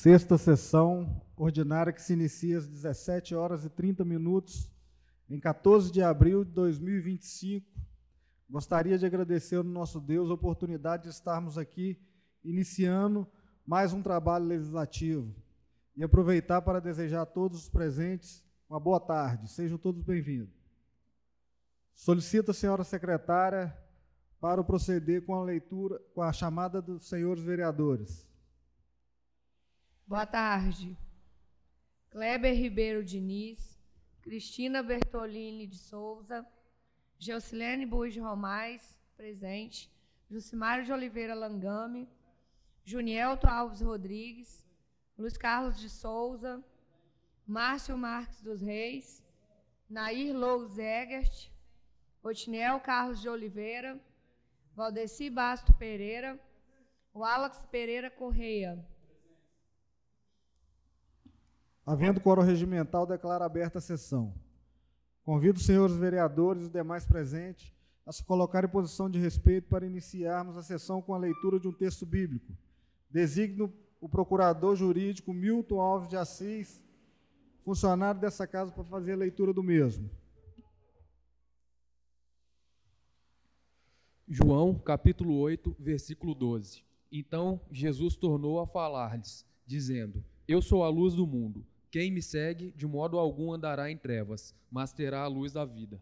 Sexta sessão ordinária que se inicia às 17h30, em 14 de abril de 2025. Gostaria de agradecer ao nosso Deus a oportunidade de estarmos aqui iniciando mais um trabalho legislativo e aproveitar para desejar a todos os presentes uma boa tarde. Sejam todos bem-vindos. Solicito a senhora secretária para proceder com a leitura, com a chamada dos senhores vereadores. Boa tarde. Kleber Ribeiro Diniz, Cristina Bertolini de Souza, Geusilene Buiz Romais, presente, Jucimário de Oliveira Langame, Junielto Alves Rodrigues, Luiz Carlos de Souza, Márcio Marques dos Reis, Nair Lous Egert, Otiniel Carlos de Oliveira, Valdeci Basto Pereira, Wallace Pereira Correia. Havendo quórum regimental, declaro aberta a sessão. Convido os senhores vereadores e os demais presentes a se colocar em posição de respeito para iniciarmos a sessão com a leitura de um texto bíblico. Designo o procurador jurídico Milton Alves de Assis, funcionário dessa casa, para fazer a leitura do mesmo. João, capítulo 8, versículo 12. Então Jesus tornou a falar-lhes, dizendo: Eu sou a luz do mundo. Quem me segue, de modo algum andará em trevas, mas terá a luz da vida.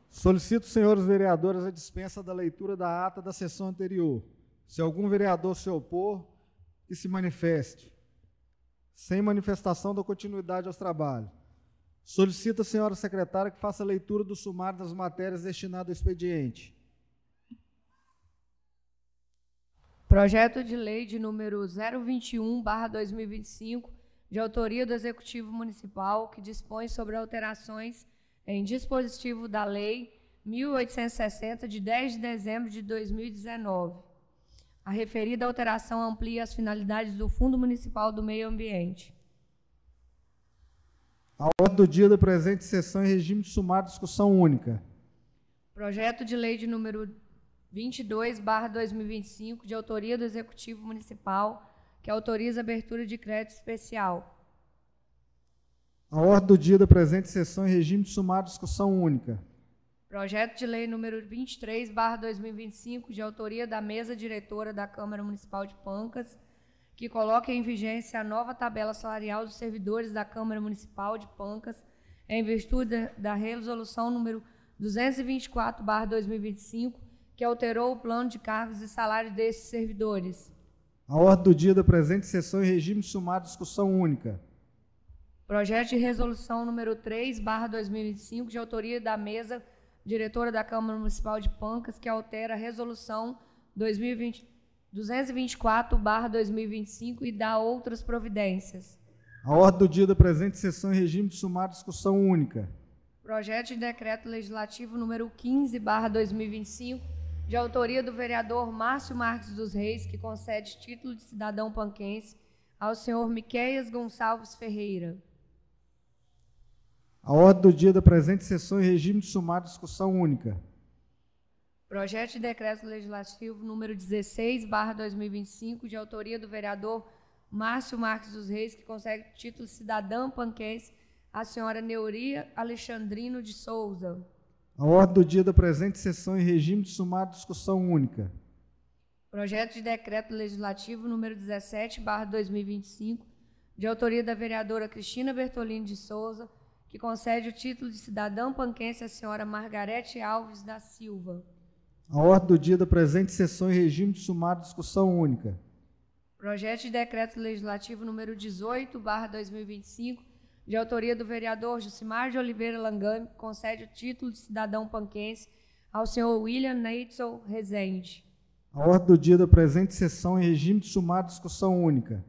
Solicito, senhores vereadores, a dispensa da leitura da ata da sessão anterior. Se algum vereador se opor, que se manifeste. Sem manifestação, dou continuidade aos trabalhos. Solicito a senhora secretária que faça a leitura do sumário das matérias destinadas ao expediente. Projeto de lei de número 021/2025, de autoria do Executivo Municipal, que dispõe sobre alterações em dispositivo da Lei 1860, de 10 de dezembro de 2019. A referida alteração amplia as finalidades do Fundo Municipal do Meio Ambiente. A ordem do dia da presente sessão em regime de sumário de discussão única. Projeto de lei de número 22/2025, de autoria do Executivo Municipal, que autoriza a abertura de crédito especial. A ordem do dia da presente sessão em regime de sumário de discussão única. Projeto de lei número 23/2025, de autoria da mesa diretora da Câmara Municipal de Pancas, que coloca em vigência a nova tabela salarial dos servidores da Câmara Municipal de Pancas, em virtude da resolução número 224/2025, que alterou o plano de cargos e salários desses servidores. A ordem do dia da presente sessão em regime de sumário de discussão única. Projeto de resolução número 3/2025, de autoria da mesa diretora da Câmara Municipal de Pancas, que altera a resolução 224/2025 e dá outras providências. A ordem do dia da presente sessão em regime de sumário de discussão única. Projeto de decreto legislativo número 15/2025, de autoria do vereador Márcio Marques dos Reis, que concede título de cidadão panquense ao senhor Miqueias Gonçalves Ferreira. A ordem do dia da presente sessão em regime de sumário de discussão única. Projeto de decreto legislativo número 16/2025, de autoria do vereador Márcio Marques dos Reis, que concede título de cidadã panquense à senhora Neuria Alexandrino de Souza. A ordem do dia da presente sessão em regime de sumário de discussão única. Projeto de decreto legislativo número 17/2025, de autoria da vereadora Cristina Bertolini de Souza, que concede o título de cidadã panquense à senhora Margarete Alves da Silva. A ordem do dia da presente sessão em regime de sumário de discussão única. Projeto de decreto legislativo número 18/2025, de autoria do vereador Jucimário de Oliveira Langame, que concede o título de cidadão panquense ao senhor William Neitzel Rezende. A ordem do dia da presente sessão em regime de sumário de discussão única.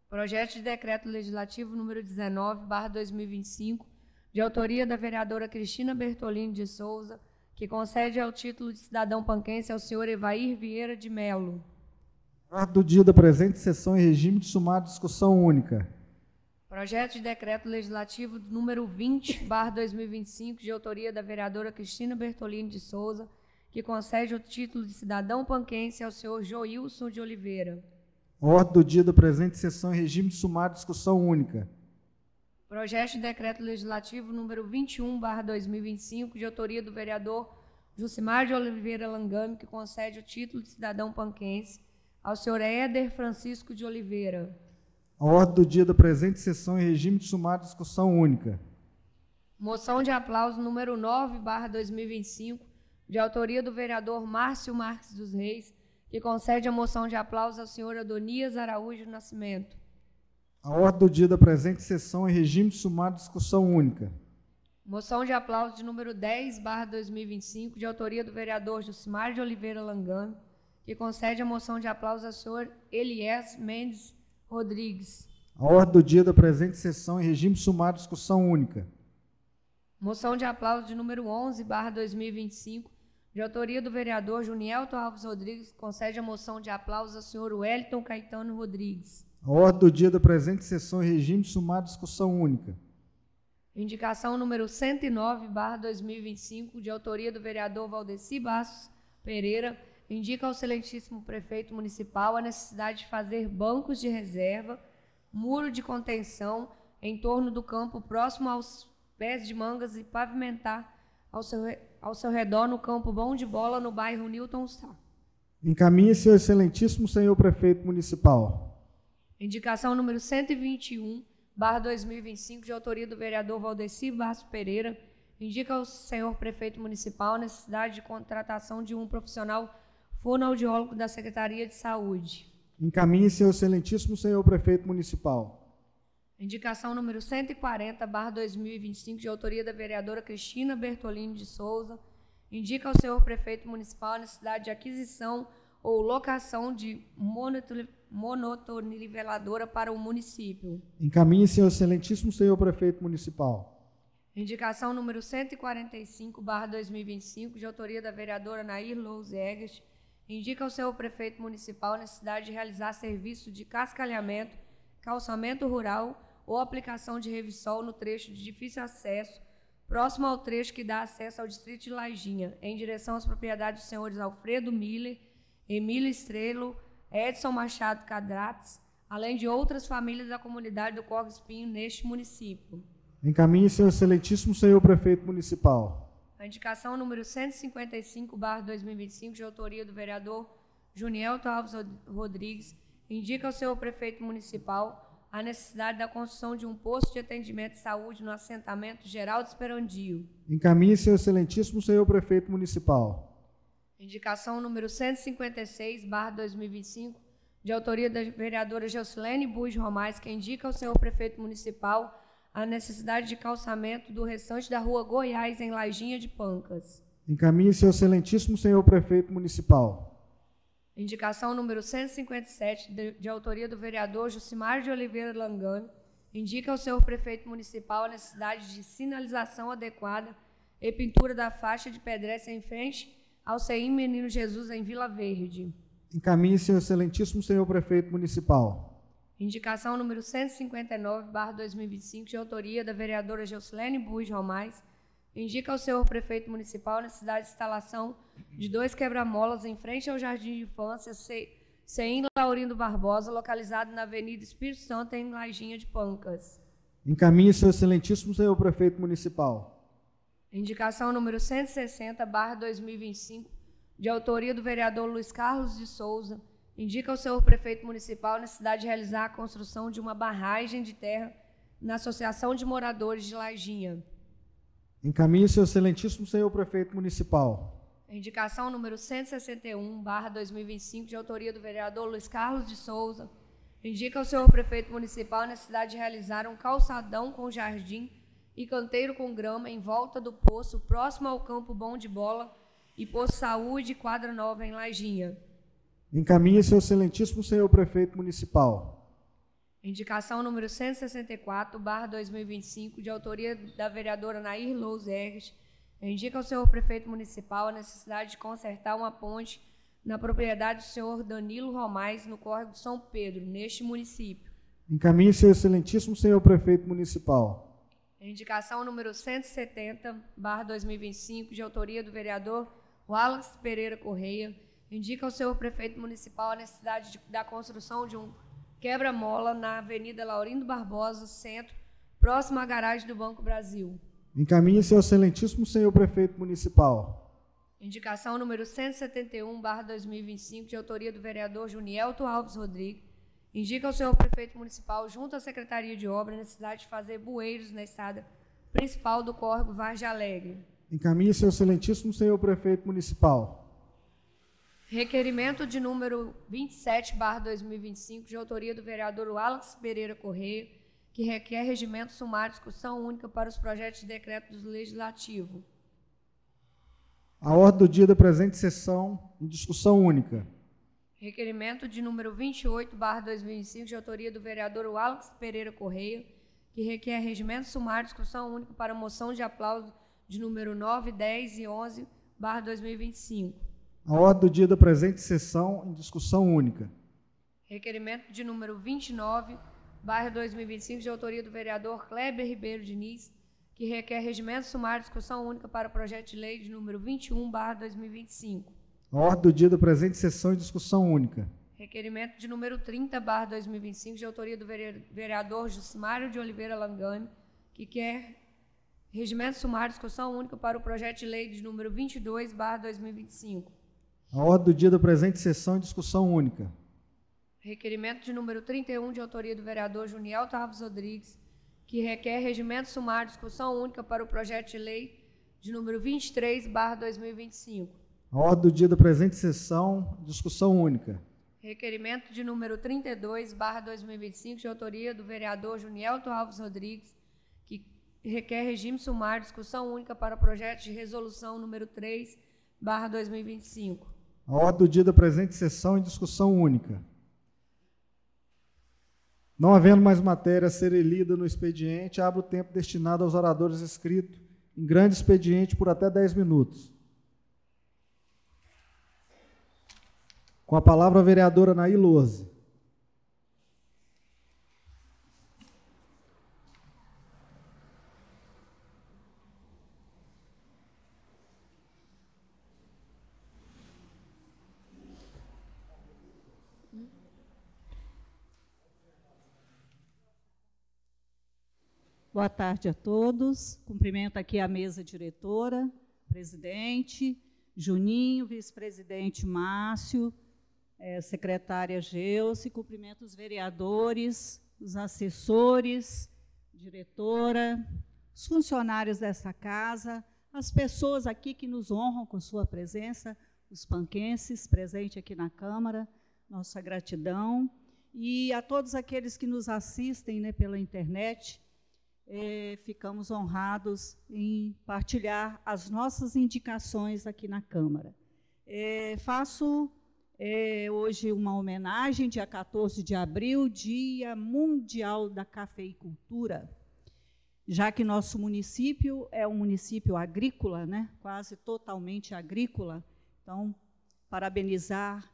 Projeto de decreto legislativo número 19/2025, de autoria da vereadora Cristina Bertolini de Souza, que concede ao título de cidadão panquense ao senhor Evair Vieira de Melo. Ordem do dia da presente sessão em regime de sumário de discussão única. Projeto de decreto legislativo número 20/2025, de autoria da vereadora Cristina Bertolini de Souza, que concede o título de cidadão panquense ao senhor Joilson de Oliveira. Ordem do dia da presente sessão em regime de sumário de discussão única. Projeto de decreto legislativo número 21/2025, de autoria do vereador Jucimar de Oliveira Langame, que concede o título de cidadão panquense ao senhor Éder Francisco de Oliveira. A ordem do dia da presente sessão em regime de sumário de discussão única. Moção de aplauso número 9/2025, de autoria do vereador Márcio Marques dos Reis, que concede a moção de aplauso ao senhor Adonias Araújo Nascimento. A ordem do dia da presente sessão em regime de sumário de discussão única. Moção de aplauso de número 10/2025, de autoria do vereador Jucimar de Oliveira Langame, que concede a moção de aplauso ao senhor Elias Mendes Rodrigues. A ordem do dia da presente sessão em regime de sumário de discussão única. Moção de aplauso de número 11/2025, de autoria do vereador Junielton Alves Rodrigues, que concede a moção de aplauso ao senhor Wellington Caetano Rodrigues. A ordem do dia da presente sessão em regime de sumário de discussão única. Indicação número 109/2025, de autoria do vereador Valdeci Bastos Pereira, indica ao excelentíssimo prefeito municipal a necessidade de fazer bancos de reserva, muro de contenção em torno do campo próximo aos pés de mangas e pavimentar ao seu redor no campo Bom de Bola, no bairro Newton Sá. Encaminhe-se ao excelentíssimo senhor prefeito municipal. Indicação número 121/2025, de autoria do vereador Valdeci Bastos Pereira, indica ao senhor prefeito municipal a necessidade de contratação de um profissional fonoaudiólogo da Secretaria de Saúde. Encaminhe-se ao excelentíssimo senhor prefeito municipal. Indicação número 140/2025, de autoria da vereadora Cristina Bertolini de Souza, indica ao senhor prefeito municipal a necessidade de aquisição ou locação de monotoniveladora para o município. Encaminhe-se ao excelentíssimo senhor prefeito municipal. Indicação número 145/2025, de autoria da vereadora Nair Louz Egert, indica ao senhor prefeito municipal a necessidade de realizar serviço de cascalhamento, calçamento rural ou aplicação de revissol no trecho de difícil acesso, próximo ao trecho que dá acesso ao distrito de Lajinha, em direção às propriedades dos senhores Alfredo Miller, Emílio Estrelo, Edson Machado Cadrates, além de outras famílias da comunidade do Corvo Espinho neste município. Encaminhe-se ao excelentíssimo senhor prefeito municipal. A indicação número 155/2025, de autoria do vereador Junielton Alves Rodrigues, indica ao senhor prefeito municipal a necessidade da construção de um posto de atendimento de saúde no assentamento Geraldo Esperandio. Encaminhe-se ao excelentíssimo senhor prefeito municipal. Indicação número 156/2025, de autoria da vereadora Geusilene Buis Romais, que indica ao senhor prefeito municipal a necessidade de calçamento do restante da rua Goiás, em Lajinha de Pancas. Encaminhe-se ao excelentíssimo senhor prefeito municipal. Indicação número 157, de autoria do vereador Jucimar de Oliveira Langame, indica ao senhor prefeito municipal a necessidade de sinalização adequada e pintura da faixa de pedestre em frente ao CEIM Menino Jesus, em Vila Verde. Encaminhe-se ao excelentíssimo senhor prefeito municipal. Indicação número 159/2025, de autoria da vereadora Geusilene Buis Romais, indica ao senhor prefeito municipal a necessidade de instalação de 2 quebra-molas em frente ao Jardim de Infância CEIM Laurindo Barbosa, localizado na Avenida Espírito Santo, em Lajinha de Pancas. Encaminhe-se ao excelentíssimo senhor prefeito municipal. Indicação número 160/2025, de autoria do vereador Luiz Carlos de Souza, indica ao senhor prefeito municipal a necessidade de realizar a construção de uma barragem de terra na Associação de Moradores de Lajinha. Encaminhe-se ao excelentíssimo senhor prefeito municipal. Indicação número 161/2025, de autoria do vereador Luiz Carlos de Souza, indica ao senhor prefeito municipal a necessidade de realizar um calçadão com jardim e canteiro com grama em volta do poço, próximo ao campo Bom de Bola e Poço Saúde, quadra nova, em Lajinha. Encaminhe-se ao excelentíssimo senhor prefeito municipal. Indicação número 164/2025, de autoria da vereadora Nair Louz Egert, indica ao senhor prefeito municipal a necessidade de consertar uma ponte na propriedade do senhor Danilo Romais, no córrego São Pedro, neste município. Encaminhe, seu excelentíssimo senhor prefeito municipal. Indicação número 170/2025, de autoria do vereador Wallace Pereira Correia, indica ao senhor prefeito municipal a necessidade da construção de um quebra-mola na Avenida Laurindo Barbosa, centro, próximo à garagem do Banco Brasil. Encaminhe, seu excelentíssimo senhor prefeito municipal. Indicação número 171/2025, de autoria do vereador Junielto Alves Rodrigues, indica ao senhor prefeito municipal, junto à Secretaria de Obras, a necessidade de fazer bueiros na estrada principal do córrego Vargem Alegre. Encaminhe, seu excelentíssimo senhor prefeito municipal. Requerimento de número 27/2025, de autoria do vereador Wallace Pereira Correia, que requer regimento sumário de discussão única para os projetos de decreto do Legislativo. A ordem do dia da presente sessão em discussão única. Requerimento de número 28/2025, de autoria do vereador Wallace Pereira Correia, que requer regimento sumário de discussão única para moção de aplauso de número 9, 10 e 11/2025. A ordem do dia da presente sessão em discussão única. Requerimento de número 29/2025, de autoria do vereador Kleber Ribeiro Diniz, que requer regimento sumário de discussão única para o projeto de lei de número 21/2025. A ordem do dia da presente sessão em discussão única. Requerimento de número 30/2025, de autoria do vereador Jusimário de Oliveira Langani, que quer regimento sumário de discussão única para o projeto de lei de número 22/2025. A ordem do dia da presente sessão em discussão única. Requerimento de número 31, de autoria do vereador Junielto Alves Rodrigues, que requer regimento sumário de discussão única para o projeto de lei de número 23/2025. A ordem do dia da presente sessão em discussão única. Requerimento de número 32/2025, de autoria do vereador Junielto Alves Rodrigues, que requer regime sumário de discussão única para o projeto de resolução número 3/2025. A ordem do dia da presente sessão em discussão única. Não havendo mais matéria a ser lida no expediente, abro o tempo destinado aos oradores inscritos em grande expediente por até 10 minutos. Com a palavra a vereadora Anaí Louze. Boa tarde a todos. Cumprimento aqui a mesa diretora, presidente, Juninho, vice-presidente Márcio, secretária Geuce, cumprimento os vereadores, os assessores, diretora, os funcionários dessa casa, as pessoas aqui que nos honram com sua presença, os panquenses presentes aqui na Câmara, nossa gratidão, e a todos aqueles que nos assistem, né, pela internet. Ficamos honrados em partilhar as nossas indicações aqui na Câmara. Faço hoje uma homenagem, dia 14 de abril, Dia Mundial da Cafeicultura, já que nosso município é um município agrícola, né, quase totalmente agrícola. Então, parabenizar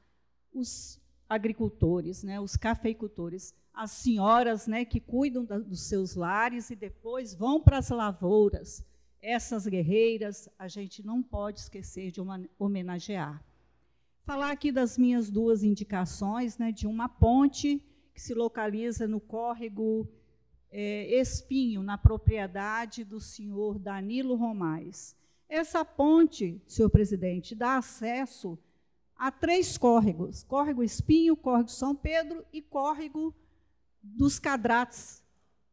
os agricultores, né, os cafeicultores, as senhoras, né, que cuidam dos seus lares e depois vão para as lavouras. Essas guerreiras a gente não pode esquecer de homenagear. Falar aqui das minhas duas indicações, né, de uma ponte que se localiza no córrego Espinho, na propriedade do senhor Danilo Romais. Essa ponte, senhor presidente, dá acesso a 3 córregos: córrego Espinho, córrego São Pedro e córrego dos Cadrates,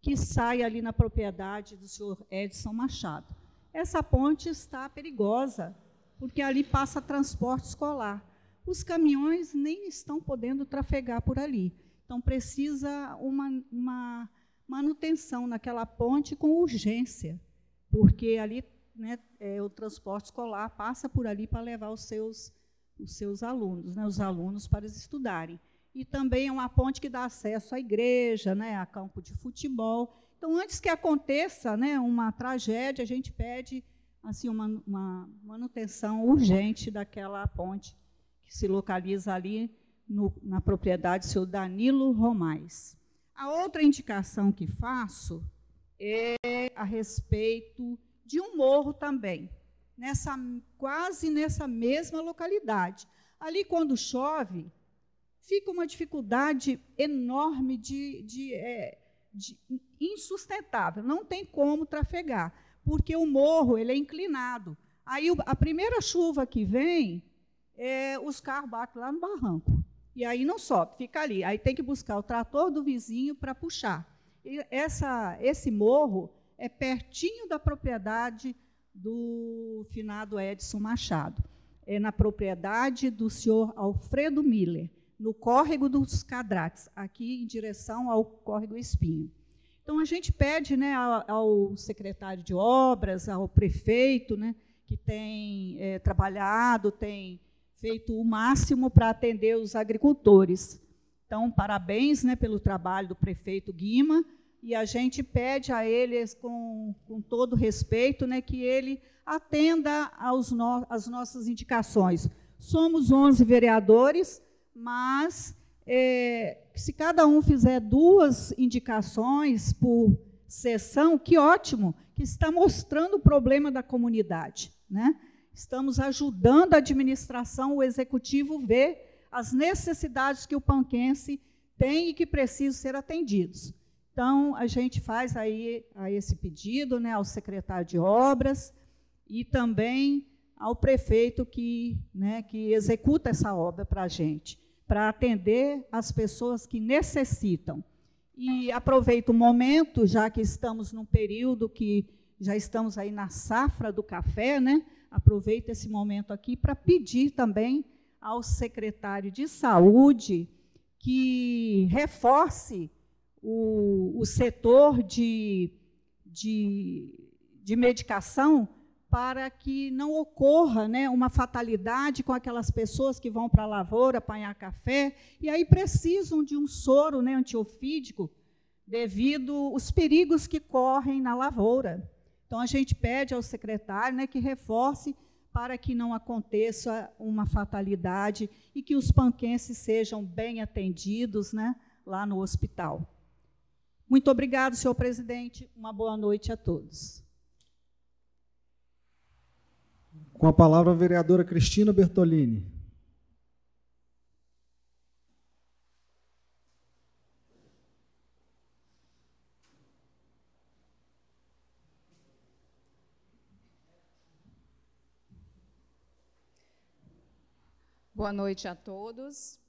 que sai ali na propriedade do senhor Edson Machado. Essa ponte está perigosa, porque ali passa transporte escolar. Os caminhões nem estão podendo trafegar por ali. Então, precisa uma manutenção naquela ponte com urgência, porque ali, né, o transporte escolar passa por ali para levar os seus alunos, né, os alunos para estudarem. E também é uma ponte que dá acesso à igreja, né, a campo de futebol. Então, antes que aconteça, né, uma tragédia, a gente pede assim, uma manutenção urgente daquela ponte, que se localiza ali na propriedade do senhor Danilo Romais. A outra indicação que faço é a respeito de um morro também, quase nessa mesma localidade. Ali, quando chove, fica uma dificuldade enorme insustentável, não tem como trafegar, porque o morro ele é inclinado. Aí, a primeira chuva que vem, os carros batem lá no barranco. E aí não sobe, fica ali. Aí tem que buscar o trator do vizinho para puxar. E esse morro é pertinho da propriedade do finado Edson Machado. É na propriedade do senhor Alfredo Miller, no córrego dos Cadrates, aqui em direção ao córrego Espinho. Então, a gente pede, né, ao secretário de obras, ao prefeito, né, que tem trabalhado, tem feito o máximo para atender os agricultores. Então, parabéns, né, pelo trabalho do prefeito Guima, e a gente pede a eles, com todo respeito, né, que ele atenda às nossas indicações. Somos 11 vereadores, mas se cada um fizer 2 indicações por sessão, que ótimo, que está mostrando o problema da comunidade, né? Estamos ajudando a administração, o executivo ver as necessidades que o panquense tem e que precisam ser atendidos. Então, a gente faz aí esse pedido, né, ao secretário de obras e também ao prefeito que executa essa obra para a gente, para atender as pessoas que necessitam. E aproveito o momento, já que estamos num período que já estamos aí na safra do café, né? Aproveito esse momento aqui para pedir também ao secretário de Saúde que reforce o setor de medicação para que não ocorra, né, uma fatalidade com aquelas pessoas que vão para a lavoura apanhar café e aí precisam de um soro, né, antiofídico devido aos perigos que correm na lavoura. Então, a gente pede ao secretário, né, que reforce para que não aconteça uma fatalidade e que os panquenses sejam bem atendidos, né, lá no hospital. Muito obrigado, senhor presidente. Uma boa noite a todos. Com a palavra, a vereadora Cristina Bertolini. Boa noite a todos.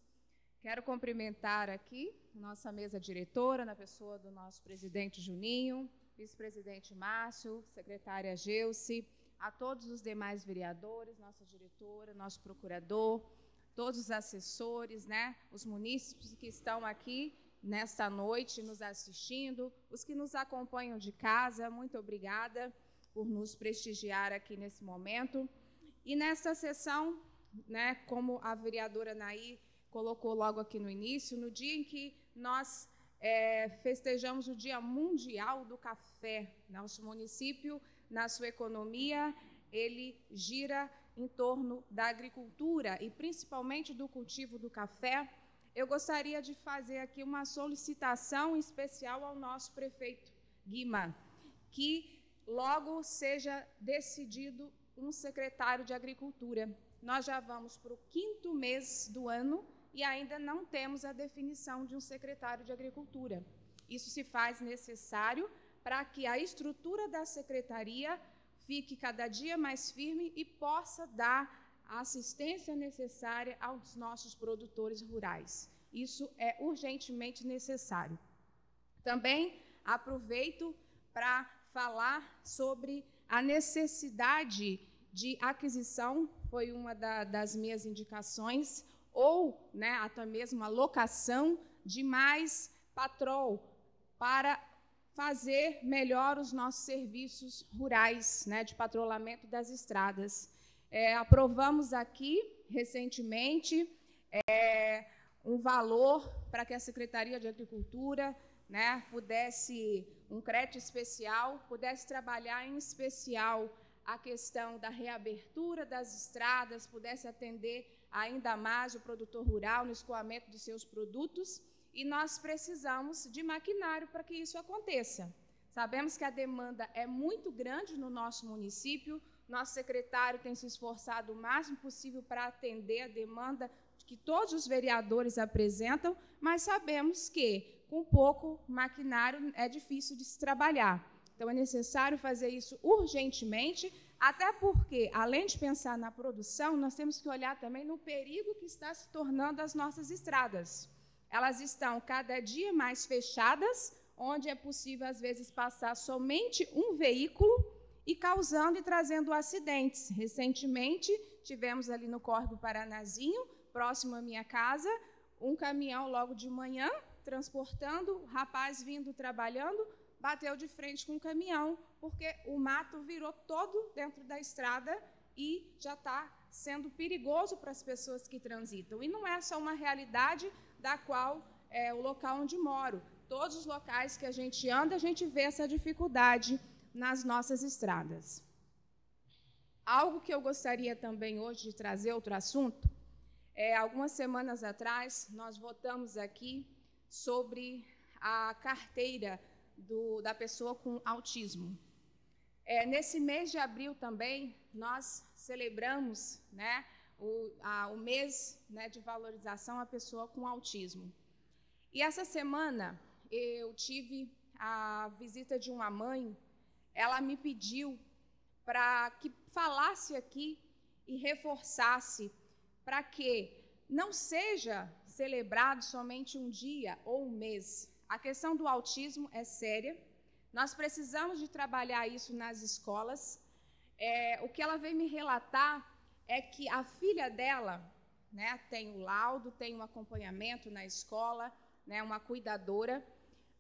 Quero cumprimentar aqui nossa mesa diretora, na pessoa do nosso presidente Juninho, vice-presidente Márcio, secretária Geuce, a todos os demais vereadores, nossa diretora, nosso procurador, todos os assessores, né, os munícipes que estão aqui nesta noite nos assistindo, os que nos acompanham de casa, muito obrigada por nos prestigiar aqui nesse momento. E nesta sessão, né, como a vereadora Nair colocou logo aqui no início, no dia em que nós festejamos o Dia Mundial do Café, nosso município, na sua economia, ele gira em torno da agricultura e principalmente do cultivo do café. Eu gostaria de fazer aqui uma solicitação especial ao nosso prefeito Guima, que logo seja decidido um secretário de Agricultura. Nós já vamos para o 5º mês do ano e ainda não temos a definição de um secretário de Agricultura. Isso se faz necessário para que a estrutura da secretaria fique cada dia mais firme e possa dar a assistência necessária aos nossos produtores rurais. Isso é urgentemente necessário. Também aproveito para falar sobre a necessidade de aquisição, foi uma das minhas indicações, ou, né, até mesmo a locação de mais patrol para fazer melhor os nossos serviços rurais, né, de patrulhamento das estradas. Aprovamos aqui, recentemente, um valor para que a Secretaria de Agricultura, né, pudesse, um crédito especial, pudesse trabalhar em especial a questão da reabertura das estradas, pudesse atender ainda mais o produtor rural no escoamento dos seus produtos, e nós precisamos de maquinário para que isso aconteça. Sabemos que a demanda é muito grande no nosso município, nosso secretário tem se esforçado o máximo possível para atender a demanda que todos os vereadores apresentam, mas sabemos que, com pouco maquinário, é difícil de se trabalhar. Então, é necessário fazer isso urgentemente, até porque, além de pensar na produção, nós temos que olhar também no perigo que está se tornando as nossas estradas. Elas estão cada dia mais fechadas, onde é possível, às vezes, passar somente um veículo e causando e trazendo acidentes. Recentemente, tivemos ali no Córrego Paranazinho, próximo à minha casa, um caminhão logo de manhã, transportando, o rapaz vindo trabalhando, bateu de frente com o caminhão, porque o mato virou todo dentro da estrada e já está sendo perigoso para as pessoas que transitam. E não é só uma realidade da qual é o local onde moro. Todos os locais que a gente anda, a gente vê essa dificuldade nas nossas estradas. Algo que eu gostaria também hoje de trazer, outro assunto, algumas semanas atrás, nós votamos aqui sobre a carteira da pessoa com autismo. Nesse mês de abril também, nós celebramos, né, o mês, né, de valorização à pessoa com autismo. E essa semana eu tive a visita de uma mãe. Ela me pediu para que falasse aqui e reforçasse para que não seja celebrado somente um dia ou um mês. A questão do autismo é séria, nós precisamos de trabalhar isso nas escolas. O que ela veio me relatar é que a filha dela, né, tem o laudo, tem um acompanhamento na escola, né, uma cuidadora,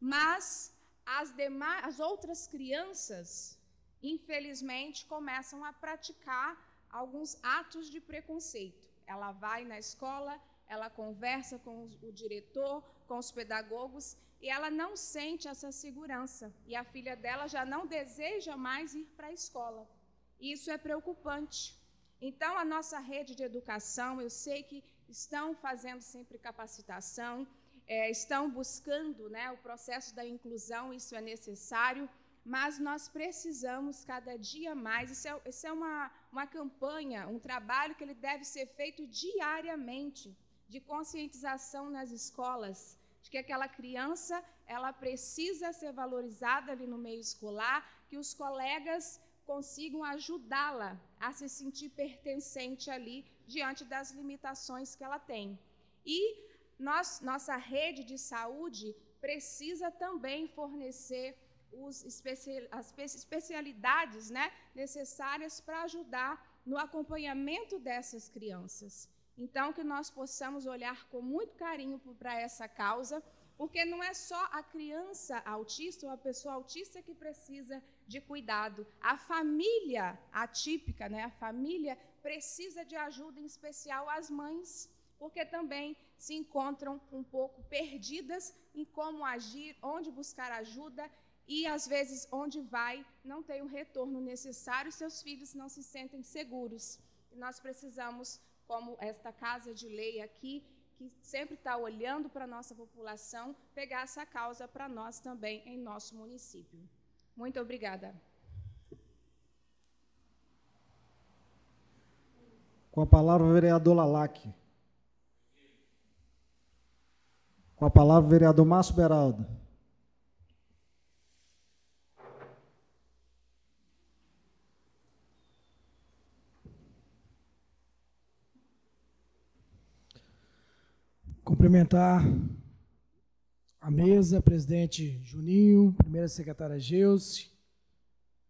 mas as outras crianças, infelizmente, começam a praticar alguns atos de preconceito. Ela vai na escola, ela conversa com o diretor, com os pedagogos, e ela não sente essa segurança. E a filha dela já não deseja mais ir para a escola. Isso é preocupante. Então, a nossa rede de educação, eu sei que estão fazendo sempre capacitação, estão buscando, né, o processo da inclusão, isso é necessário, mas nós precisamos cada dia mais, isso é uma campanha, um trabalho que ele deve ser feito diariamente, de conscientização nas escolas, de que aquela criança, ela precisa ser valorizada ali no meio escolar, que os colegas consigam ajudá-la a se sentir pertencente ali, diante das limitações que ela tem. E nossa rede de saúde precisa também fornecer as especialidades, né, necessárias para ajudar no acompanhamento dessas crianças. Então, que nós possamos olhar com muito carinho para essa causa, porque não é só a criança autista ou a pessoa autista que precisa de cuidado. A família atípica, né, a família precisa de ajuda, em especial as mães, porque também se encontram um pouco perdidas em como agir, onde buscar ajuda, e, às vezes, onde vai, não tem o retorno necessário, seus filhos não se sentem seguros. E nós precisamos, como esta Casa de Lei aqui, que sempre está olhando para a nossa população, pegar essa causa para nós também em nosso município. Muito obrigada. Com a palavra, o vereador Lalac. Com a palavra, o vereador Márcio Beraldo. Cumprimentar a mesa, presidente Juninho, primeira secretária Geuce,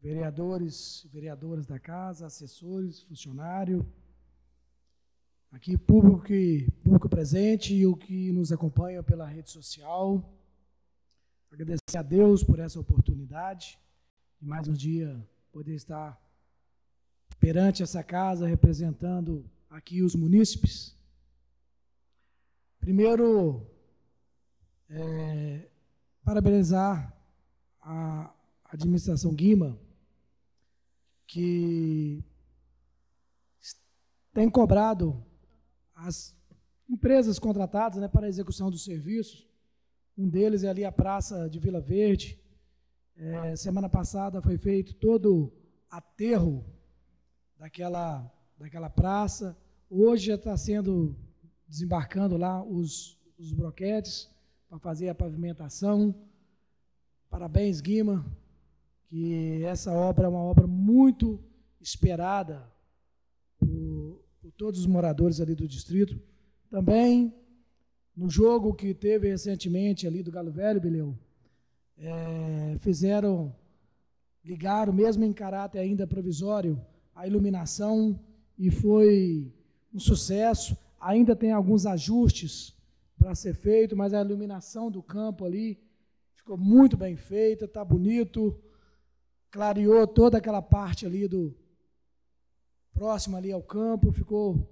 vereadores e vereadoras da casa, assessores, funcionário, aqui público presente e o que nos acompanha pela rede social. Agradecer a Deus por essa oportunidade de mais um dia poder estar perante essa casa, representando aqui os munícipes. Primeiro, parabenizar a administração Guima, que tem cobrado as empresas contratadas, né, para a execução dos serviços. Um deles é ali a Praça de Vila Verde. Semana passada foi feito todo aterro daquela praça. Hoje já está sendo desembarcando lá os broquetes para fazer a pavimentação. Parabéns, Guima, que essa obra é uma obra muito esperada por todos os moradores ali do distrito. Também, no jogo que teve recentemente ali do Galo Velho, Bileu, ligaram, mesmo em caráter ainda provisório, a iluminação e foi um sucesso. Ainda tem alguns ajustes para ser feito, mas a iluminação do campo ali ficou muito bem feita, está bonito, clareou toda aquela parte ali próximo ali ao campo, ficou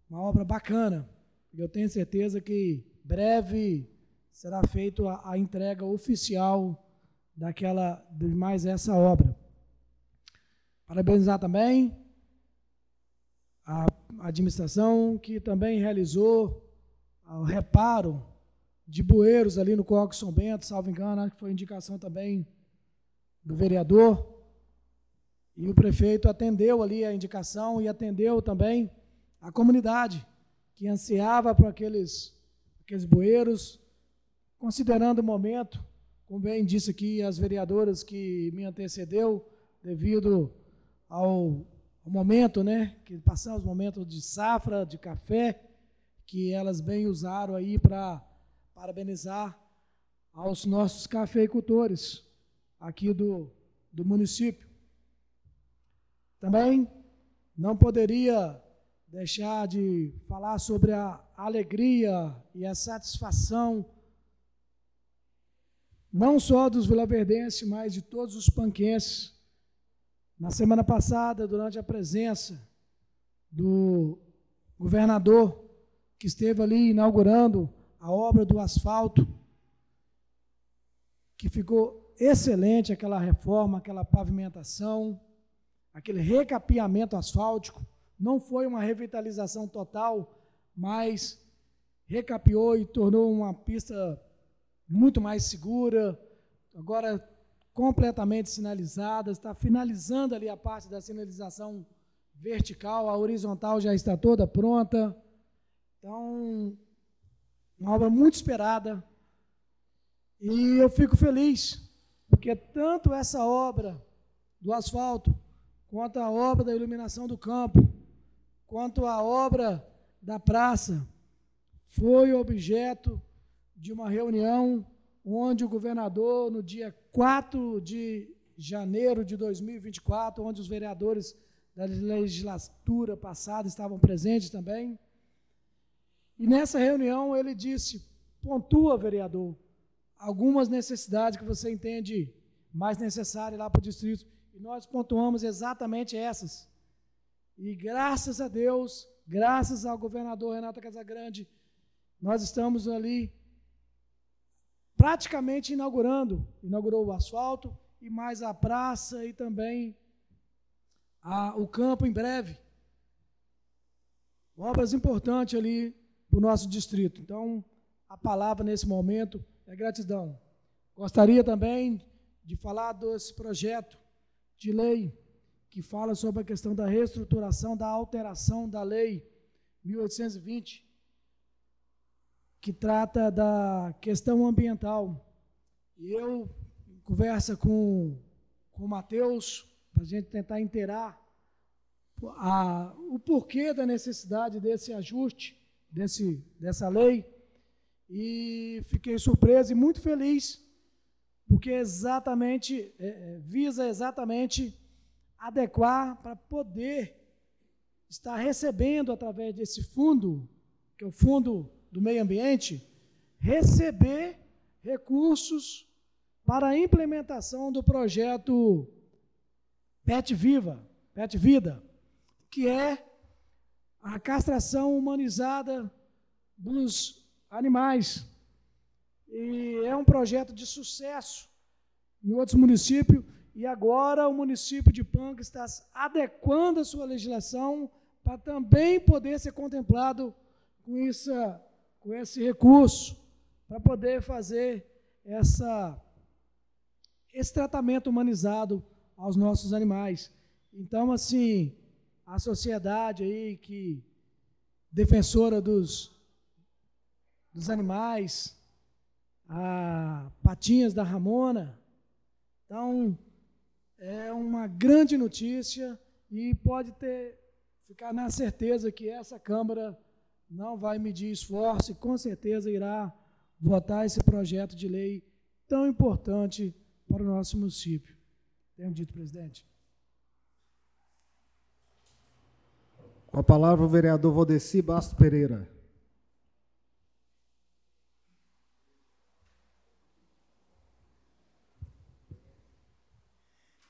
uma obra bacana. Eu tenho certeza que breve será feita a entrega oficial de mais essa obra. Parabenizar também a administração, que também realizou o reparo de bueiros ali no Córrego São Bento, salvo engano, acho que foi indicação também do vereador. E o prefeito atendeu ali a indicação e atendeu também a comunidade que ansiava por aqueles bueiros, considerando o momento, como bem disse aqui as vereadoras que me antecedeu, devido ao momento, né, que passamos, momento de safra, de café, que elas bem usaram aí para parabenizar aos nossos cafeicultores aqui do município. Também não poderia deixar de falar sobre a alegria e a satisfação, não só dos vilaverdenses, mas de todos os panquenses. Na semana passada, durante a presença do governador, que esteve ali inaugurando a obra do asfalto, que ficou excelente aquela reforma, aquela pavimentação, aquele recapeamento asfáltico. Não foi uma revitalização total, mas recapeou e tornou uma pista muito mais segura, agora completamente sinalizada, está finalizando ali a parte da sinalização vertical, a horizontal já está toda pronta. Então, uma obra muito esperada. E eu fico feliz, porque tanto essa obra do asfalto, quanto a obra da iluminação do campo, quanto a obra da praça, foi objeto de uma reunião onde o governador, no dia 4 de janeiro de 2024, onde os vereadores da legislatura passada estavam presentes também. E nessa reunião ele disse: pontua, vereador, algumas necessidades que você entende mais necessárias lá para o distrito. E nós pontuamos exatamente essas. E graças a Deus, graças ao governador Renato Casagrande, nós estamos ali praticamente inaugurou o asfalto e mais a praça e também o campo em breve. Obras importantes ali para o nosso distrito. Então, a palavra nesse momento é gratidão. Gostaria também de falar desse projeto de lei que fala sobre a questão da reestruturação, da alteração da lei 1820, que trata da questão ambiental. E eu converso com o Matheus, para a gente tentar inteirar o porquê da necessidade desse ajuste, dessa lei, e fiquei surpreso e muito feliz, porque visa exatamente adequar para poder estar recebendo, através desse fundo, que é o Fundo do Meio Ambiente, receber recursos para a implementação do projeto Pet Vida, que é a castração humanizada dos animais. E é um projeto de sucesso em outros municípios, e agora o município de Panga está adequando a sua legislação para também poder ser contemplado com esse recurso, para poder fazer esse tratamento humanizado aos nossos animais. Então, assim, a sociedade aí que defensora dos animais, a Patinhas da Ramona, então é uma grande notícia e pode ficar na certeza que essa Câmara não vai medir esforço e com certeza irá votar esse projeto de lei tão importante para o nosso município. Tenho dito, presidente. Com a palavra o vereador Valdeci Bastos Pereira.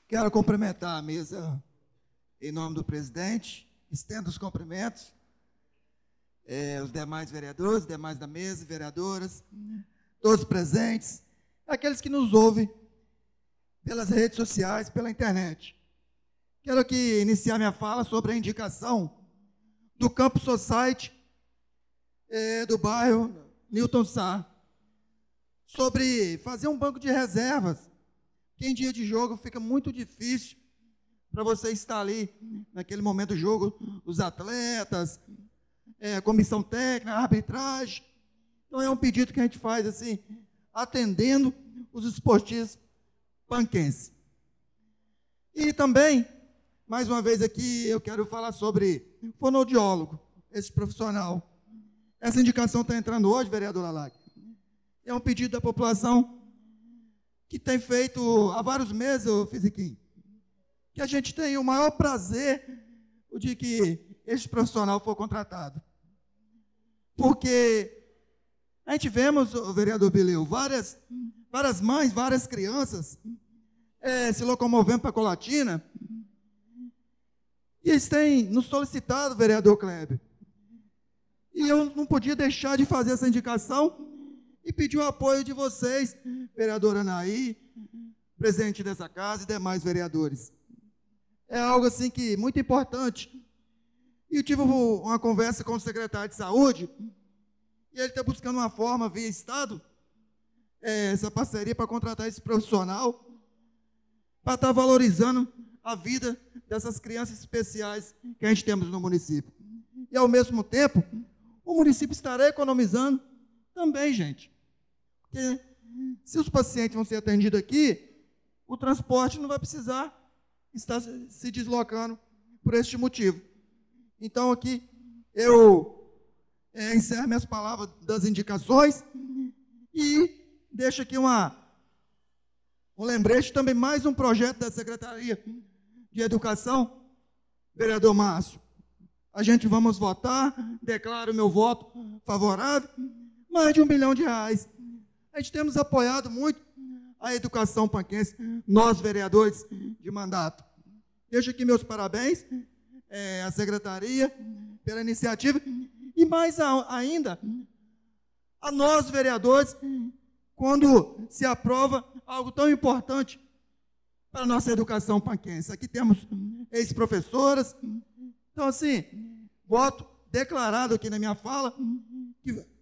Quero cumprimentar a mesa em nome do presidente, estendo os cumprimentos, os demais vereadores, demais da mesa, vereadoras, todos presentes, aqueles que nos ouvem pelas redes sociais, pela internet. Quero aqui iniciar minha fala sobre a indicação do Campus Society do bairro Newton Sá, sobre fazer um banco de reservas, que em dia de jogo fica muito difícil para você estar ali, naquele momento do jogo, os atletas, a comissão técnica, a arbitragem. Então é um pedido que a gente faz assim, atendendo os esportistas panquenses. E também, mais uma vez aqui, eu quero falar sobre fonoaudiólogo, esse profissional. Essa indicação está entrando hoje, vereador Lalac. É um pedido da população que tem feito há vários meses, Fisiquinho, que a gente tem o maior prazer de que esse profissional for contratado. Porque a gente vemos, vereador Bileu, várias mães, várias crianças se locomovendo para Colatina, e eles têm nos solicitado, vereador Kleber. E eu não podia deixar de fazer essa indicação e pedir o apoio de vocês, vereadora Anaí, presidente dessa casa e demais vereadores. É algo assim que muito importante. E eu tive uma conversa com o secretário de Saúde, e ele está buscando uma forma, via Estado, essa parceria para contratar esse profissional, para estar valorizando a vida dessas crianças especiais que a gente temos no município. E, ao mesmo tempo, o município estará economizando também, gente. Porque se os pacientes vão ser atendidos aqui, o transporte não vai precisar estar se deslocando por este motivo. Então, aqui, eu encerro minhas palavras das indicações e deixo aqui um lembrete, também mais um projeto da Secretaria de Educação, vereador Márcio. A gente vamos votar, declaro meu voto favorável, mais de R$1 milhão. A gente temos apoiado muito a educação panquense, nós, vereadores de mandato. Deixo aqui meus parabéns à Secretaria pela iniciativa e mais ainda a nós, vereadores, quando se aprova algo tão importante para a nossa educação panquense. Aqui temos ex-professoras. Então, assim, voto declarado aqui na minha fala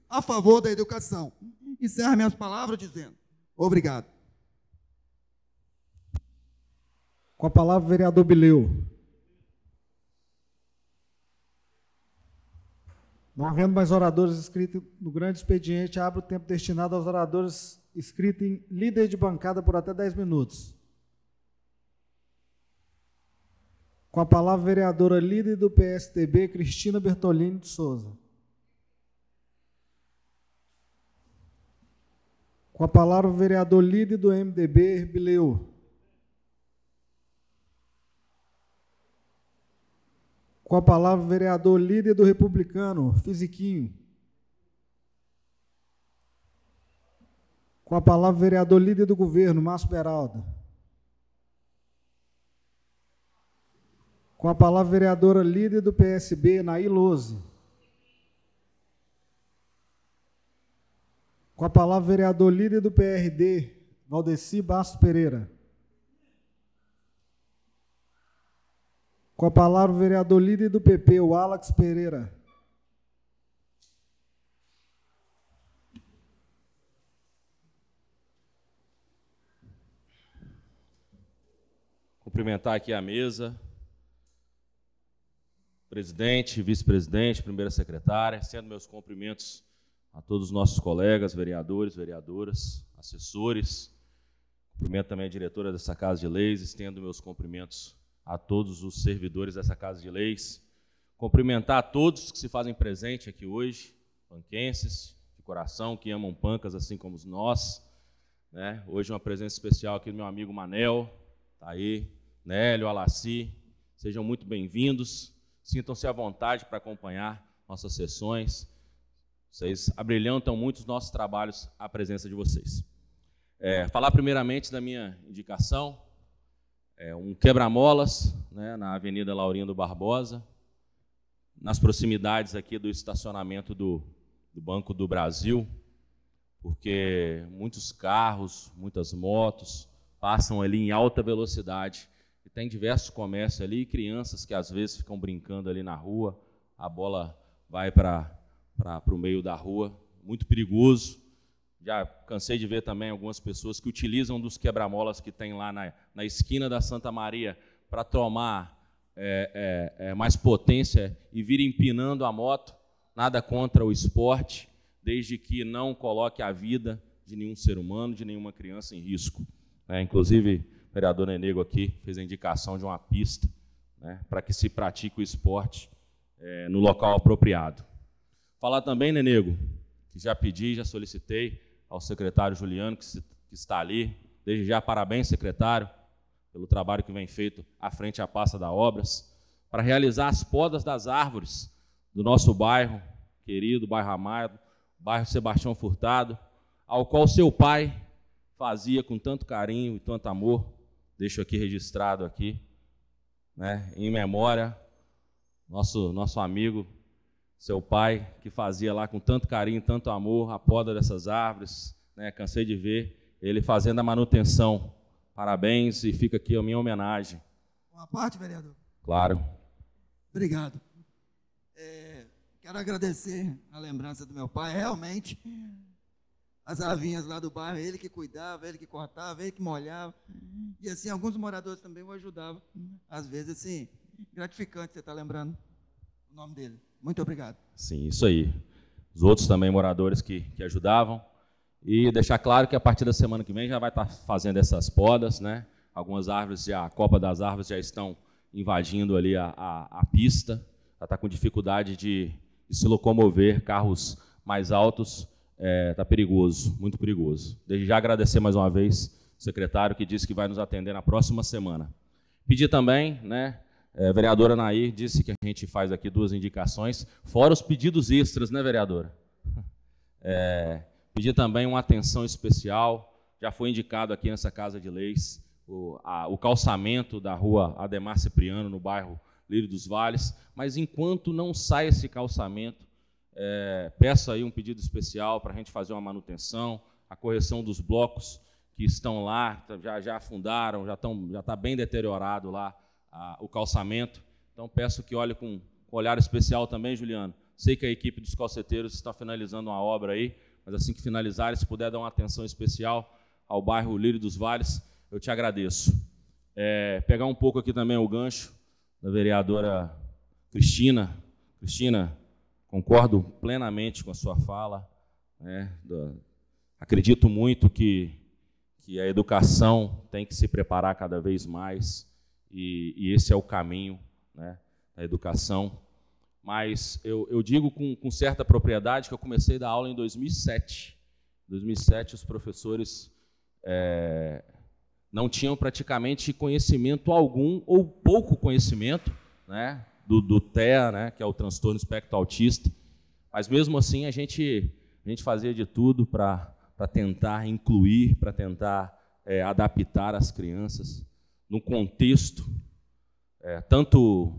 a favor da educação. Encerro minhas palavras dizendo obrigado. Com a palavra, o vereador Bileu. Não havendo mais oradores inscritos no grande expediente, abro o tempo destinado aos oradores inscritos em líder de bancada por até 10 minutos. Com a palavra, a vereadora líder do PSDB, Cristina Bertolini de Souza. Com a palavra, o vereador líder do MDB, Bileu. Com a palavra, o vereador líder do Republicano, Fisiquinho. Com a palavra, o vereador líder do governo, Márcio Beralda. Com a palavra, a vereadora líder do PSB, Naí Lose. Com a palavra, o vereador líder do PRD, Valdeci Bastos Pereira. Com a palavra, o vereador líder do PP, o Alex Pereira. Cumprimentar aqui a mesa, presidente, vice-presidente, primeira secretária, sendo meus cumprimentos a todos os nossos colegas, vereadores, vereadoras, assessores. Cumprimento também a diretora dessa Casa de Leis, estendo meus cumprimentos a todos os servidores dessa Casa de Leis. Cumprimentar a todos que se fazem presente aqui hoje, panquenses de coração, que amam Pancas assim como nós. Né? Hoje uma presença especial aqui do meu amigo Manel, tá aí, Nélio, Alaci, sejam muito bem-vindos, sintam-se à vontade para acompanhar nossas sessões, vocês abrilhantam muito os nossos trabalhos, a presença de vocês. Falar primeiramente da minha indicação, um quebra-molas, né, na Avenida Laurindo Barbosa, nas proximidades aqui do estacionamento do Banco do Brasil, porque muitos carros, muitas motos passam ali em alta velocidade, e tem diversos comércios ali, crianças que às vezes ficam brincando ali na rua, a bola vai para o meio da rua, muito perigoso. Já cansei de ver também algumas pessoas que utilizam dos quebra-molas que tem lá na esquina da Santa Maria para tomar mais potência e vir empinando a moto. Nada contra o esporte, desde que não coloque a vida de nenhum ser humano, de nenhuma criança em risco. Inclusive, o vereador Nenego aqui fez a indicação de uma pista, né, para que se pratique o esporte no local apropriado. Falar também, Nenego, que já pedi, já solicitei ao secretário Juliano, que está ali. Desde já, parabéns, secretário, pelo trabalho que vem feito à frente à pasta das obras, para realizar as podas das árvores do nosso bairro querido, bairro amado, bairro Sebastião Furtado, ao qual seu pai fazia com tanto carinho e tanto amor. Deixo aqui registrado aqui, né, em memória, nosso amigo, seu pai, que fazia lá com tanto carinho, tanto amor, a poda dessas árvores, né? Cansei de ver ele fazendo a manutenção. Parabéns, e fica aqui a minha homenagem. Uma parte, vereador? Claro. Obrigado. Quero agradecer a lembrança do meu pai, realmente, as árvores lá do bairro, ele que cuidava, ele que cortava, ele que molhava, e assim, alguns moradores também o ajudavam. Às vezes, assim, gratificante você estar lembrando o nome dele. Muito obrigado. Sim, isso aí. Os outros também moradores que ajudavam. E deixar claro que a partir da semana que vem já vai estar fazendo essas podas, né? Algumas árvores, a copa das árvores já estão invadindo ali a pista, já está com dificuldade de se locomover, carros mais altos, está perigoso, muito perigoso. Desde já agradecer mais uma vez o secretário que disse que vai nos atender na próxima semana. Pedir também, né? A vereadora Nair disse que a gente faz aqui 2 indicações, fora os pedidos extras, né, vereadora? Pedir também uma atenção especial, já foi indicado aqui nessa Casa de Leis, o calçamento da rua Ademar Cipriano, no bairro Lírio dos Vales, mas enquanto não sai esse calçamento, peço aí um pedido especial para a gente fazer uma manutenção, a correção dos blocos que estão lá, já afundaram, já está bem deteriorado lá, o calçamento. Então, peço que olhe com olhar especial também, Juliano. Sei que a equipe dos calceteiros está finalizando uma obra aí, mas assim que finalizar, se puder dar uma atenção especial ao bairro Lírio dos Vales, eu te agradeço. Pegar um pouco aqui também o gancho da vereadora Cristina. Cristina, concordo plenamente com a sua fala, né? Acredito muito que a educação tem que se preparar cada vez mais, e esse é o caminho, né, da educação. Mas eu digo com certa propriedade que eu comecei a dar aula em 2007. Em 2007, os professores não tinham praticamente conhecimento algum, ou pouco conhecimento, né, do TEA, né, que é o transtorno espectro autista. Mas, mesmo assim, a gente fazia de tudo para tentar incluir, para tentar adaptar as crianças no contexto, tanto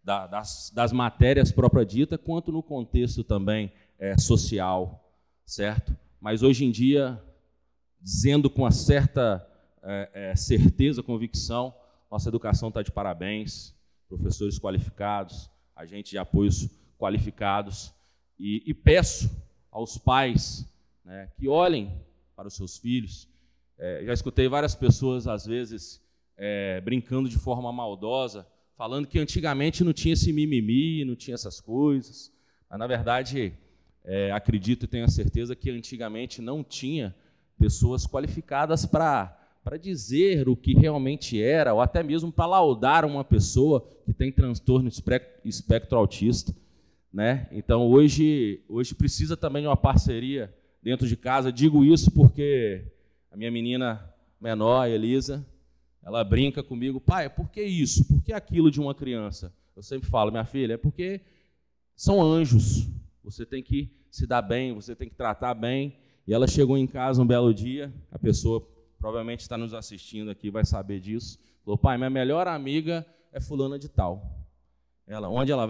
das matérias própria dita, quanto no contexto também social, certo? Mas hoje em dia, dizendo com uma certa certeza, convicção, Nossa educação está de parabéns, professores qualificados, agentes de apoios qualificados, e peço aos pais, né, que olhem para os seus filhos. Já escutei várias pessoas, às vezes, brincando de forma maldosa, falando que antigamente não tinha esse mimimi, não tinha essas coisas, mas, na verdade, acredito e tenho a certeza que antigamente não tinha pessoas qualificadas para dizer o que realmente era, ou até mesmo para laudar uma pessoa que tem transtorno espectro autista, né? Então, hoje precisa também de uma parceria dentro de casa. Digo isso porque a minha menina menor, Elisa, ela brinca comigo: pai, por que isso? Por que aquilo de uma criança? Eu sempre falo: minha filha, é porque são anjos, você tem que se dar bem, você tem que tratar bem. E ela chegou em casa um belo dia, a pessoa provavelmente está nos assistindo aqui, vai saber disso, falou: pai, minha melhor amiga é fulana de tal.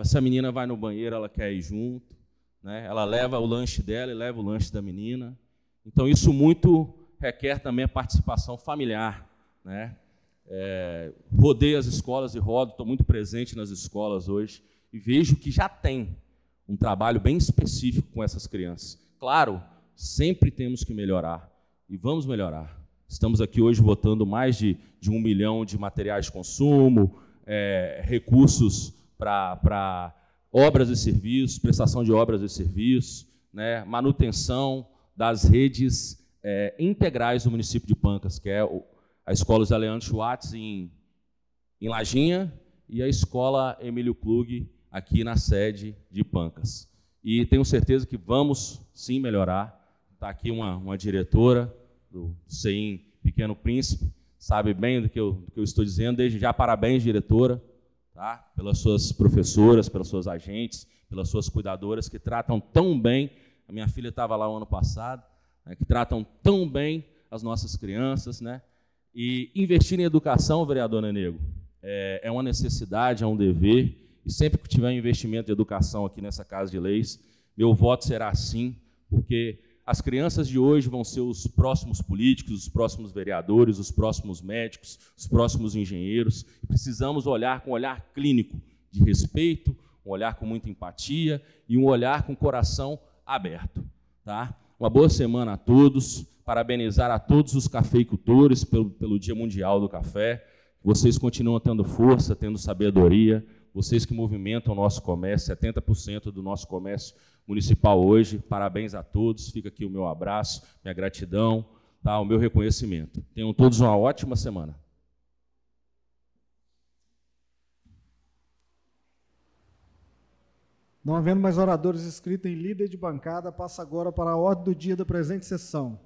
Se a menina vai no banheiro, ela quer ir junto, né? Ela leva o lanche dela e leva o lanche da menina. Então, isso muito requer também a participação familiar, né? Rodei as escolas e rodo, estou muito presente nas escolas hoje, e vejo que já tem um trabalho bem específico com essas crianças. Claro, sempre temos que melhorar, e vamos melhorar. Estamos aqui hoje votando mais de 1 milhão de materiais de consumo, recursos para obras e serviços, prestação de obras e serviços, né, manutenção das redes integrais do município de Pancas, que é a Escola Zé Leandro Schwartz em Lajinha e a Escola Emílio Klug aqui na sede de Pancas. E tenho certeza que vamos, sim, melhorar. Está aqui uma diretora do CEIM Pequeno Príncipe, sabe bem do que eu estou dizendo. Desde já, parabéns, diretora, tá? Pelas suas professoras, pelas suas agentes, pelas suas cuidadoras, que tratam tão bem. A minha filha estava lá o ano passado, né, que tratam tão bem as nossas crianças, né? E investir em educação, vereador Nenego, é uma necessidade, é um dever. E sempre que tiver investimento de educação aqui nessa Casa de Leis, meu voto será sim, porque as crianças de hoje vão ser os próximos políticos, os próximos vereadores, os próximos médicos, os próximos engenheiros. Precisamos olhar com um olhar clínico, de respeito, um olhar com muita empatia e um olhar com o coração aberto. Tá? Uma boa semana a todos, parabenizar a todos os cafeicultores pelo Dia Mundial do Café. Vocês continuam tendo força, tendo sabedoria, vocês que movimentam o nosso comércio, 70% do nosso comércio municipal hoje. Parabéns a todos, fica aqui o meu abraço, minha gratidão, tá? O meu reconhecimento. Tenham todos uma ótima semana. Não havendo mais oradores inscritos em líder de bancada, passa agora para a ordem do dia da presente sessão.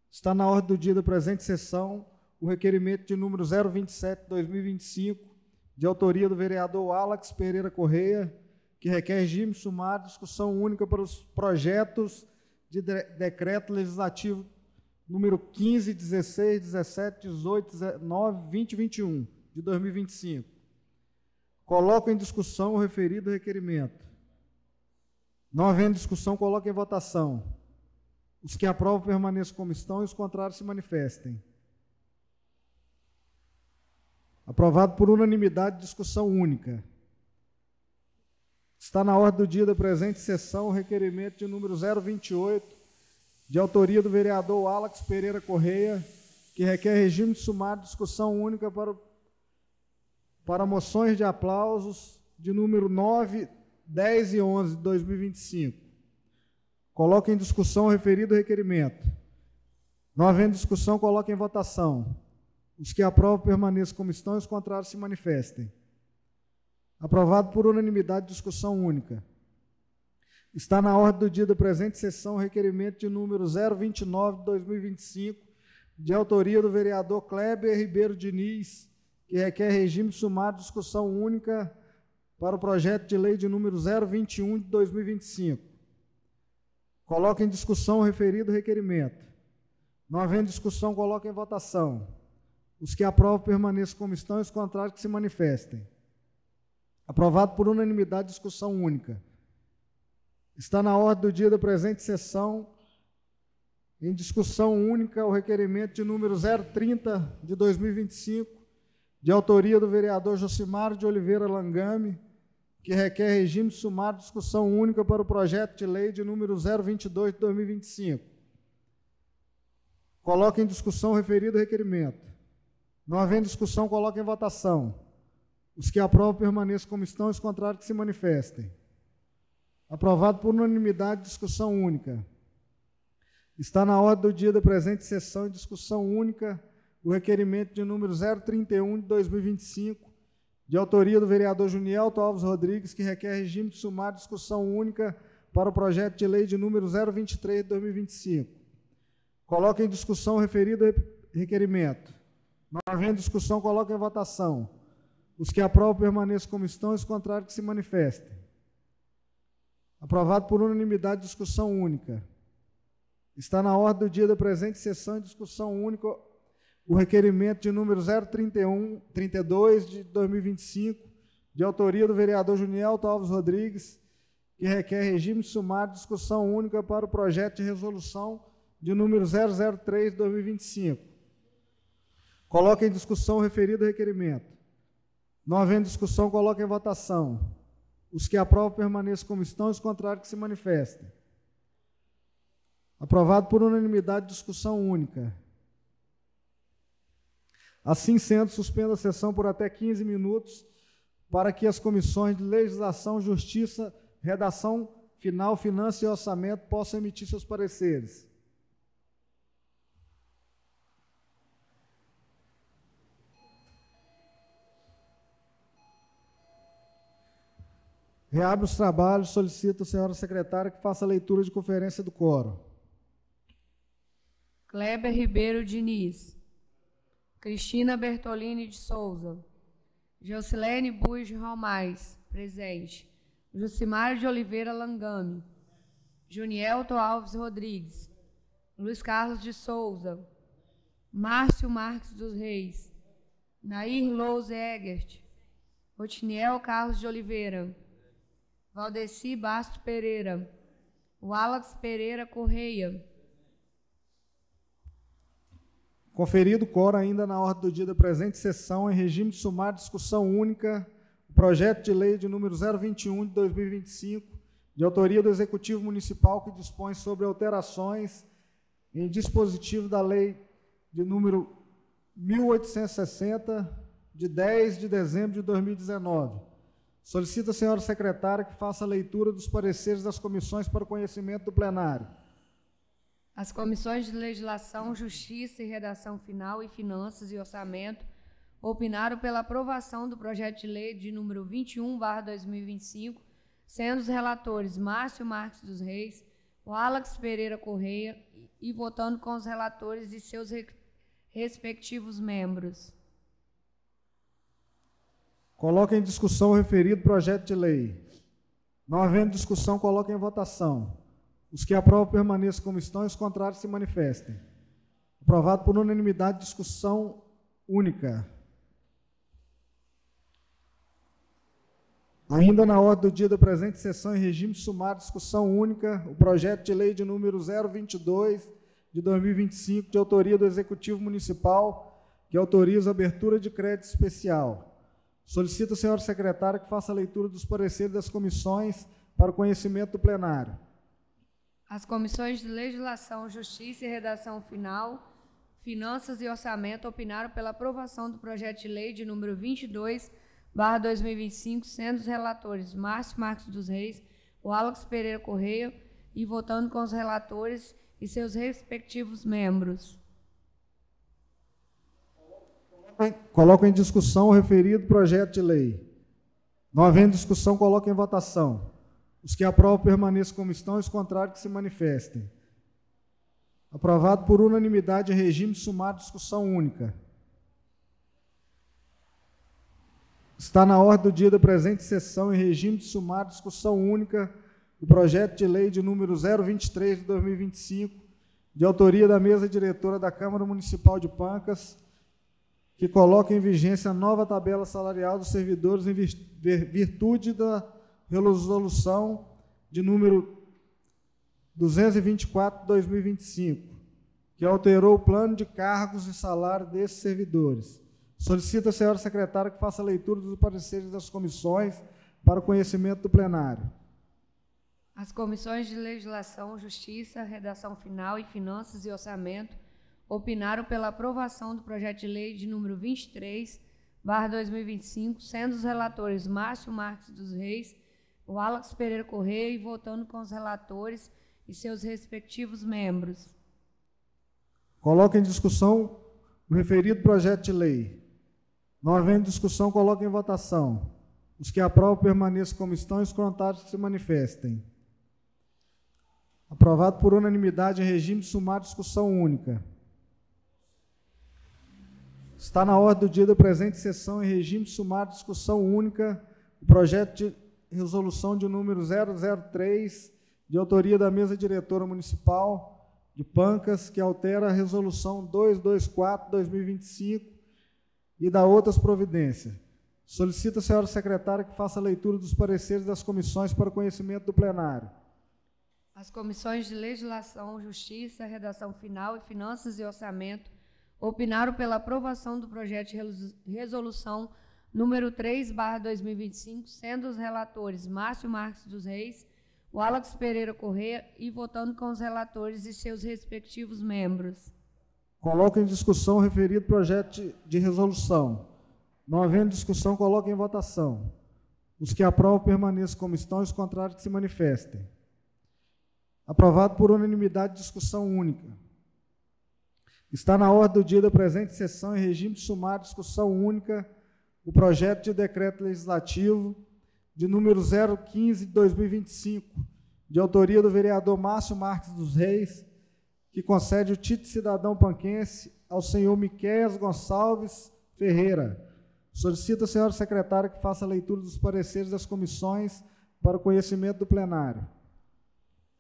Está na ordem do dia da presente sessão o requerimento de número 027/2025, de autoria do vereador Alex Pereira Correia, que requer regime sumário, discussão única para os projetos de decreto legislativo número 15, 16, 17, 18, 19, 20 e 21, de 2025. Coloco em discussão o referido requerimento. Não havendo discussão, coloco em votação. Os que aprovam permaneçam como estão e os contrários se manifestem. Aprovado por unanimidade, discussão única. Está na ordem do dia da presente sessão o requerimento de número 028, de autoria do vereador Alex Pereira Correia, que requer regime sumário de discussão única para moções de aplausos de número 9, 10 e 11 de 2025. Coloco em discussão o referido requerimento. Não havendo discussão, coloco em votação. Os que aprovam permaneçam como estão e os contrários se manifestem. Aprovado por unanimidade, discussão única. Está na ordem do dia da presente sessão o requerimento de número 029 de 2025, de autoria do vereador Kleber Ribeiro Diniz, que requer regime sumário de discussão única para o projeto de lei de número 021 de 2025. Coloco em discussão o referido requerimento. Não havendo discussão, coloco em votação. Os que aprovam permaneçam como estão e os contrários que se manifestem. Aprovado por unanimidade, discussão única. Está na ordem do dia da presente sessão, em discussão única, o requerimento de número 030 de 2025, de autoria do vereador Josimário de Oliveira Langame, que requer regime sumário de discussão única para o projeto de lei de número 022 de 2025. Coloca em discussão o referido requerimento. Não havendo discussão, coloca em votação. Os que aprovam permaneçam como estão, os contrários que se manifestem. Aprovado por unanimidade, discussão única. Está na ordem do dia da presente sessão em discussão única o requerimento de número 031 de 2025, de autoria do vereador Junielto Alves Rodrigues, que requer regime de sumário de discussão única para o projeto de lei de número 023 de 2025. Coloca em discussão o referido requerimento. Não havendo discussão, coloca em votação. Os que aprovam permaneçam como estão, os contrários que se manifestem. Aprovado por unanimidade, discussão única. Está na ordem do dia da presente sessão em discussão única o requerimento de número 032 de 2025, de autoria do vereador Junielto Alves Rodrigues, que requer regime sumário de discussão única para o projeto de resolução de número 003 de 2025. Coloca em discussão o referido requerimento. Não havendo discussão, coloca em votação. Os que aprovam permaneçam como estão, os contrários que se manifestem. Aprovado por unanimidade, discussão única. Assim sendo, suspendo a sessão por até 15 minutos para que as comissões de Legislação, Justiça, Redação Final, Finanças e Orçamento possam emitir seus pareceres. Reabre os trabalhos, solicito a senhora secretária que faça a leitura de conferência do quórum. Kleber Ribeiro Diniz. Cristina Bertolini de Souza. Jocilene Buiz Romais, presente. Jucimário de Oliveira Langame. Junielto Alves Rodrigues. Luiz Carlos de Souza. Márcio Marques dos Reis. Nair Louze Egert. Otiniel Carlos de Oliveira. Valdeci Bastos Pereira. Wallace Pereira Correia. Conferido o quórum ainda na ordem do dia da presente sessão, em regime de sumário de discussão única, o projeto de lei de número 021 de 2025, de autoria do Executivo Municipal, que dispõe sobre alterações em dispositivo da lei de número 1860, de 10 de dezembro de 2019. Solicito a senhora secretária que faça a leitura dos pareceres das comissões para o conhecimento do plenário. As comissões de Legislação, Justiça e Redação Final e Finanças e Orçamento opinaram pela aprovação do projeto de lei de número 21/2025, sendo os relatores Márcio Marques dos Reis, Wallace Pereira Correia e votando com os relatores e seus respectivos membros. Coloca em discussão o referido projeto de lei. Não havendo discussão, coloca em votação. Os que aprovam permaneçam como estão e os contrários se manifestem. Aprovado por unanimidade, discussão única. Ainda na ordem do dia da presente sessão, em regime sumário, discussão única, o projeto de lei de número 022 de 2025, de autoria do Executivo Municipal, que autoriza a abertura de crédito especial. Solicito a senhora secretária que faça a leitura dos pareceres das comissões para o conhecimento do plenário. As comissões de Legislação, Justiça e Redação Final, Finanças e Orçamento opinaram pela aprovação do projeto de lei de número 22/2025, sendo os relatores Márcio Marques dos Reis, Wallace Pereira Correia e votando com os relatores e seus respectivos membros. Coloco em discussão o referido projeto de lei. Não havendo discussão, coloco em votação. Os que aprovam permaneçam como estão e os contrários que se manifestem. Aprovado por unanimidade em regime sumário de discussão única. Está na ordem do dia da presente sessão, em regime de sumário de discussão única, o projeto de lei de número 023 de 2025, de autoria da mesa diretora da Câmara Municipal de Pancas, que coloca em vigência a nova tabela salarial dos servidores em virtude da resolução de número 224 de 2025, que alterou o plano de cargos e salário desses servidores. Solicito à senhora secretária que faça a leitura dos pareceres das comissões para o conhecimento do plenário. As comissões de Legislação, Justiça, Redação Final e Finanças e Orçamento opinaram pela aprovação do projeto de lei de número 23/2025, sendo os relatores Márcio Marques dos Reis, Wallace Pereira Corrêa e votando com os relatores e seus respectivos membros. Coloco em discussão o referido projeto de lei. Não havendo discussão, coloco em votação. Os que aprovam permaneçam como estão e os contrários que se manifestem. Aprovado por unanimidade em regime de sumário de discussão única. Está na ordem do dia da presente sessão, em regime de sumário de discussão única, o projeto de resolução de número 003, de autoria da mesa diretora municipal de Pancas, que altera a resolução 224/2025 e dá outras providências. Solicito à senhora secretária que faça a leitura dos pareceres das comissões para o conhecimento do plenário. As comissões de Legislação, Justiça, Redação Final e Finanças e Orçamento opinaram pela aprovação do projeto de resolução número 3/2025, sendo os relatores Márcio Marques dos Reis, Wallace Pereira Corrêa e votando com os relatores e seus respectivos membros. Coloco em discussão o referido projeto de resolução. Não havendo discussão, coloco em votação. Os que aprovam permaneçam como estão e os contrários que se manifestem. Aprovado por unanimidade de discussão única. Está na ordem do dia da presente sessão, em regime de sumário de discussão única, o projeto de decreto legislativo de número 015/2025, de autoria do vereador Márcio Marques dos Reis, que concede o título de cidadão panquense ao senhor Miqueias Gonçalves Ferreira. Solicito à senhora secretária que faça a leitura dos pareceres das comissões para o conhecimento do plenário.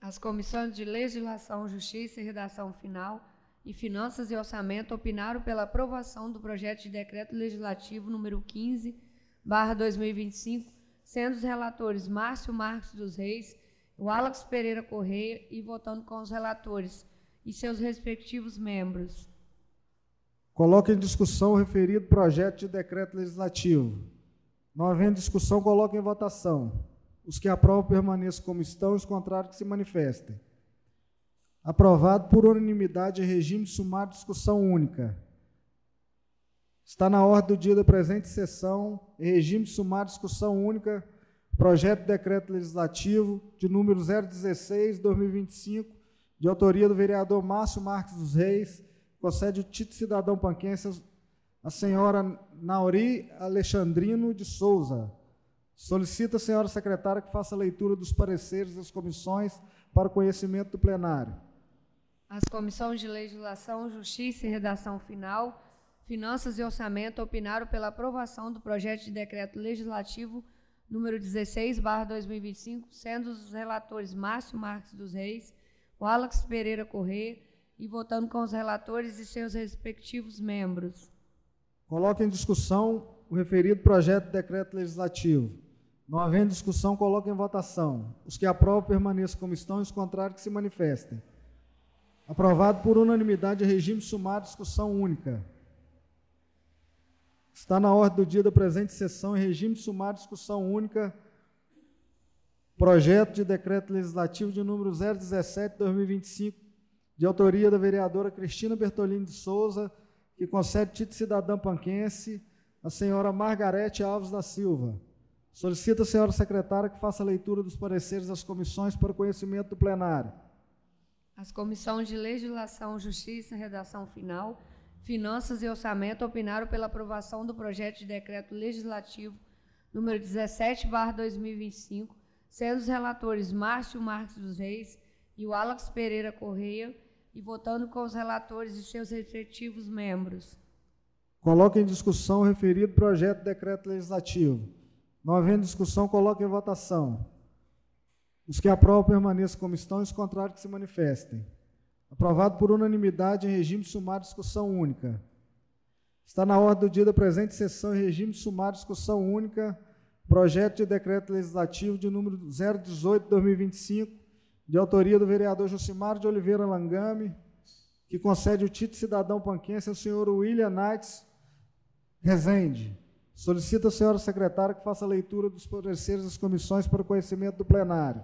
As comissões de Legislação, Justiça e Redação Final e Finanças e Orçamento opinaram pela aprovação do projeto de decreto legislativo número 15/2025, sendo os relatores Márcio Marques dos Reis, Wallace Pereira Corrêa e votando com os relatores e seus respectivos membros. Coloco em discussão o referido projeto de decreto legislativo. Não havendo discussão, coloco em votação. Os que aprovam permaneçam como estão e os contrários que se manifestem. Aprovado por unanimidade em regime de sumário de discussão única. Está na ordem do dia da presente sessão, em regime de sumário de discussão única, projeto de decreto legislativo de número 016/2025, de autoria do vereador Márcio Marques dos Reis, concede o título de cidadão panquense à senhora Nauri Alexandrino de Souza. Solicito à senhora secretária que faça a leitura dos pareceres das comissões para o conhecimento do plenário. As comissões de Legislação, Justiça e Redação Final, Finanças e Orçamento opinaram pela aprovação do projeto de decreto legislativo número 16/2025, sendo os relatores Márcio Marques dos Reis, Wallace Pereira Corrêa e votando com os relatores e seus respectivos membros. Coloco em discussão o referido projeto de decreto legislativo. Não havendo discussão, coloco em votação. Os que aprovam permaneçam como estão e os contrários que se manifestem. Aprovado por unanimidade em regime sumário de discussão única. Está na ordem do dia da presente sessão, em regime sumário de discussão única, projeto de decreto legislativo de número 017/2025, de autoria da vereadora Cristina Bertolini de Souza, que concede título de cidadã panquense à senhora Margarete Alves da Silva. Solicito à senhora secretária que faça a leitura dos pareceres das comissões para o conhecimento do plenário. As comissões de Legislação, Justiça, Redação Final, Finanças e Orçamento opinaram pela aprovação do projeto de decreto legislativo número 17/2025, sendo os relatores Márcio Marques dos Reis e Wallace Pereira Corrêa e votando com os relatores e seus respectivos membros. Coloco em discussão o referido projeto de decreto legislativo. Não havendo discussão, coloco em votação. Os que aprovam permaneçam como estão e os contrários que se manifestem. Aprovado por unanimidade em regime sumário de discussão única. Está na ordem do dia da presente sessão, em regime sumário de discussão única, projeto de decreto legislativo de número 018/2025, de autoria do vereador Josimar de Oliveira Langame, que concede o título de cidadão panquense ao senhor William Knights Rezende. Solicita a senhora secretária que faça a leitura dos pareceres das comissões para o conhecimento do plenário.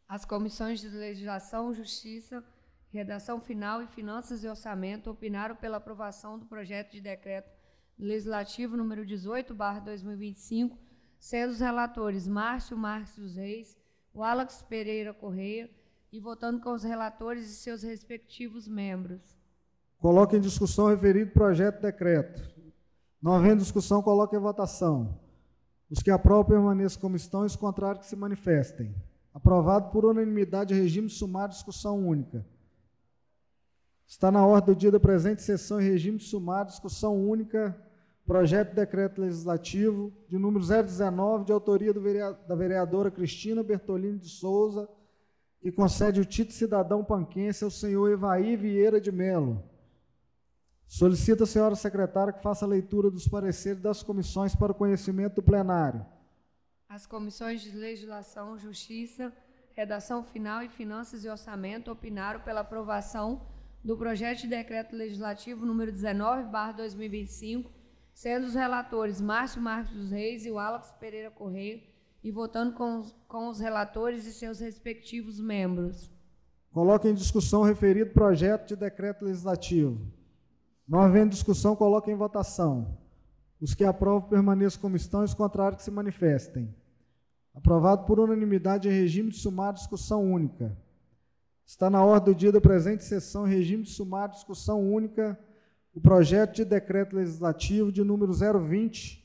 As comissões de Legislação, Justiça, Redação Final e Finanças e Orçamento opinaram pela aprovação do projeto de decreto legislativo número 18/2025, sendo os relatores Márcio Marques dos Reis, Wallace Pereira Correia, e votando com os relatores e seus respectivos membros. Coloque em discussão o referido projeto de decreto. Não havendo discussão, coloque em votação. Os que aprovam permaneçam como estão e os contrários que se manifestem. Aprovado por unanimidade, regime sumário, discussão única. Está na ordem do dia da presente sessão, em regime de sumário, discussão única, projeto de decreto legislativo de número 019, de autoria da vereadora Cristina Bertolini de Souza, que concede o título de cidadão panquense ao senhor Evaí Vieira de Melo. Solicita a senhora secretária que faça a leitura dos pareceres das comissões para o conhecimento do plenário. As comissões de Legislação, Justiça, Redação Final e Finanças e Orçamento opinaram pela aprovação do projeto de decreto legislativo número 19/2025, sendo os relatores Márcio Marques dos Reis e Wallace Pereira Correia, e votando com os relatores e seus respectivos membros. Coloque em discussão o referido projeto de decreto legislativo. Não havendo discussão, coloque em votação. Os que aprovam permaneçam como estão e os contrários que se manifestem. Aprovado por unanimidade em regime de sumário, discussão única. Está na ordem do dia da presente sessão, em regime de sumário, discussão única, o projeto de decreto legislativo de número 020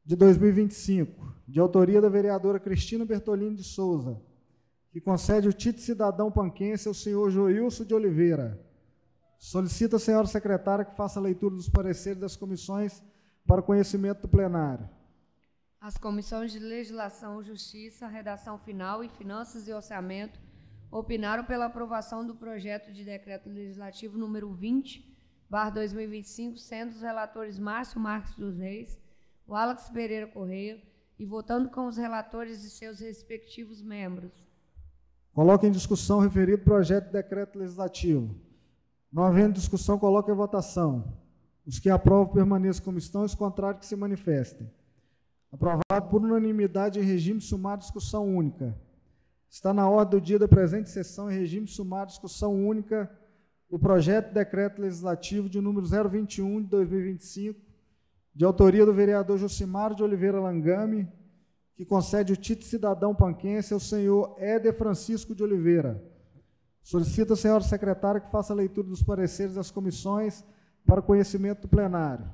de 2025, de autoria da vereadora Cristina Bertolini de Souza, que concede o título de cidadão panquense ao senhor Joilson de Oliveira. Solicita a senhora secretária que faça a leitura dos pareceres das comissões para o conhecimento do plenário. As comissões de Legislação, Justiça, Redação Final e Finanças e Orçamento opinaram pela aprovação do projeto de decreto legislativo número 20/2025, sendo os relatores Márcio Marques dos Reis, Wallace Pereira Correia, e votando com os relatores e seus respectivos membros. Coloque em discussão o referido projeto de decreto legislativo. Não havendo discussão, coloque em votação. Os que aprovam permaneçam como estão e os contrários que se manifestem. Aprovado por unanimidade em regime sumário, discussão única. Está na ordem do dia da presente sessão, em regime sumário, discussão única, o projeto de decreto legislativo de número 021 de 2025, de autoria do vereador Josimar de Oliveira Langame, que concede o título de cidadão panquense ao senhor Éder Francisco de Oliveira. Solicita a senhora secretária que faça a leitura dos pareceres das comissões para conhecimento do plenário.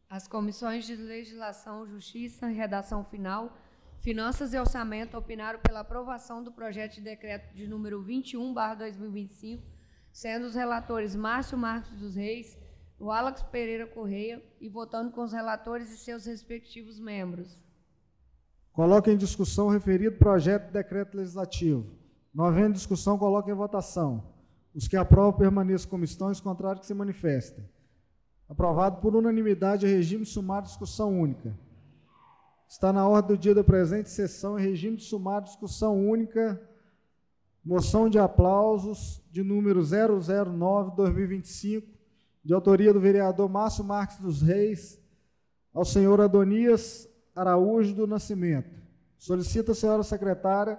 As comissões de Legislação, Justiça, Redação Final, Finanças e Orçamento opinaram pela aprovação do projeto de decreto de número 21/2025, sendo os relatores Márcio Marques dos Reis, Wallace Pereira Correia, e votando com os relatores e seus respectivos membros. Coloque em discussão o referido projeto de decreto legislativo. Não havendo discussão, coloque em votação. Os que aprovam permaneçam como estão e os contrários que se manifestem. Aprovado por unanimidade em regime sumário, discussão única. Está na ordem do dia da presente sessão, em regime de sumário, discussão única, moção de aplausos de número 009/2025, de autoria do vereador Márcio Marques dos Reis, ao senhor Adonias Araújo do Nascimento. Solicita a senhora secretária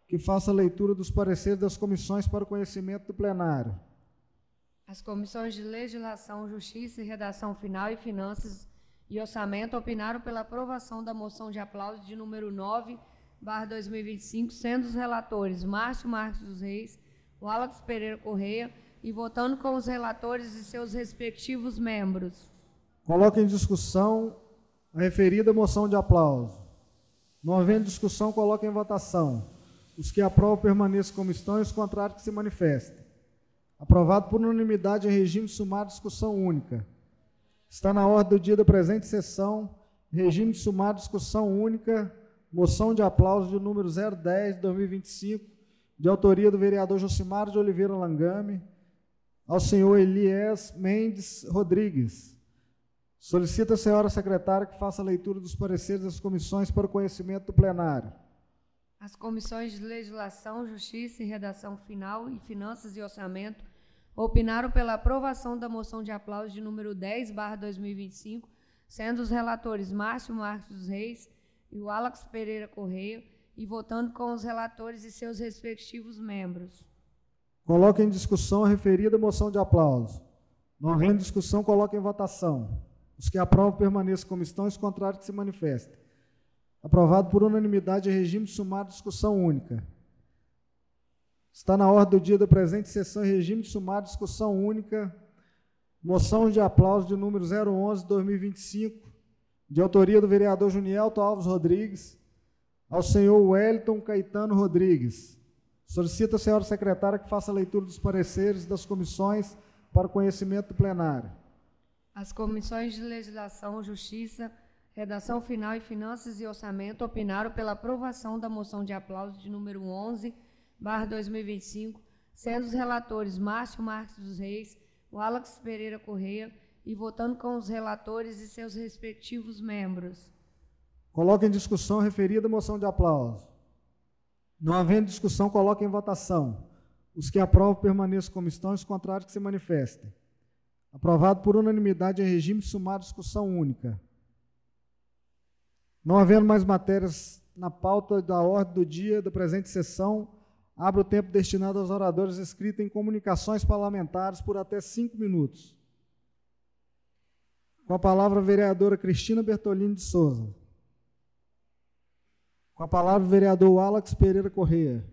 que faça a leitura dos pareceres das comissões para o conhecimento do plenário. As comissões de Legislação, Justiça e Redação Final e Finanças e Orçamento opinaram pela aprovação da moção de aplauso de número 9/2025, sendo os relatores Márcio Marques dos Reis, Wallace Pereira Correia, e votando com os relatores e seus respectivos membros. Coloque em discussão a referida moção de aplauso. Não havendo discussão, coloque em votação. Os que aprovam permaneçam como estão e os contrários que se manifestem. Aprovado por unanimidade em regime sumário, discussão única. Está na ordem do dia da presente sessão, regime sumário, discussão única, moção de aplauso de número 010/2025, de autoria do vereador Josimar de Oliveira Langame, ao senhor Elias Mendes Rodrigues. Solicita a senhora secretária que faça a leitura dos pareceres das comissões para o conhecimento do plenário. As comissões de Legislação, Justiça e Redação Final e Finanças e Orçamento opinaram pela aprovação da moção de aplauso de número 10/2025, sendo os relatores Márcio Marques dos Reis e o Wallace Pereira Correia, e votando com os relatores e seus respectivos membros. Coloque em discussão a referida moção de aplauso. Não havendo discussão, coloque em votação. Os que aprovam permaneçam como estão, os contrários que se manifestem. Aprovado por unanimidade em regime de sumário de discussão única. Está na ordem do dia da presente sessão em regime de sumário de discussão única, moção de aplauso de número 011/2025, de autoria do vereador Junielton Alves Rodrigues, ao senhor Wellington Caetano Rodrigues. Solicita a senhora secretária que faça a leitura dos pareceres das comissões para o conhecimento do plenário. As comissões de Legislação, Justiça, Redação Final e Finanças e Orçamento opinaram pela aprovação da moção de aplauso de número 11/2025, sendo os relatores Márcio Marques dos Reis, Wallace Pereira Correia, e votando com os relatores e seus respectivos membros. Coloque em discussão a referida moção de aplauso. Não havendo discussão, coloque em votação. Os que aprovam permaneçam como estão, os contrários que se manifestem. Aprovado por unanimidade em regime de sumário de discussão única. Não havendo mais matérias na pauta da ordem do dia da presente sessão, abro o tempo destinado aos oradores inscritos em comunicações parlamentares por até 5 minutos. Com a palavra a vereadora Cristina Bertolini de Souza. Com a palavra o vereador Wallace Pereira Correia.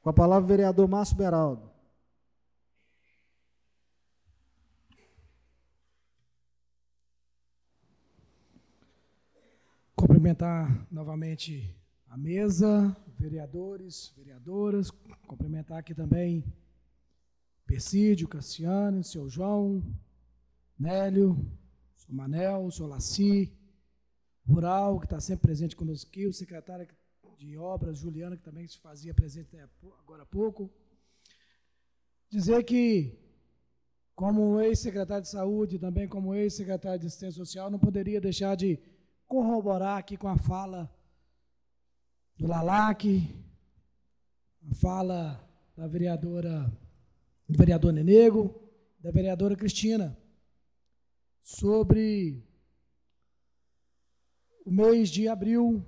Com a palavra o vereador Márcio Beraldo. Cumprimentar novamente a mesa, vereadores, vereadoras, cumprimentar aqui também Persídio, Cassiano, seu João, Nélio, seu Manel, seu Laci, Rural, que está sempre presente conosco aqui, o secretário de Obras, Juliana, que também se fazia presente agora há pouco. Dizer que, como ex-secretário de Saúde, também como ex-secretário de Assistência Social, não poderia deixar de corroborar aqui com a fala do Lalac, a fala da do vereador Nenego, da vereadora Cristina, sobre o mês de abril,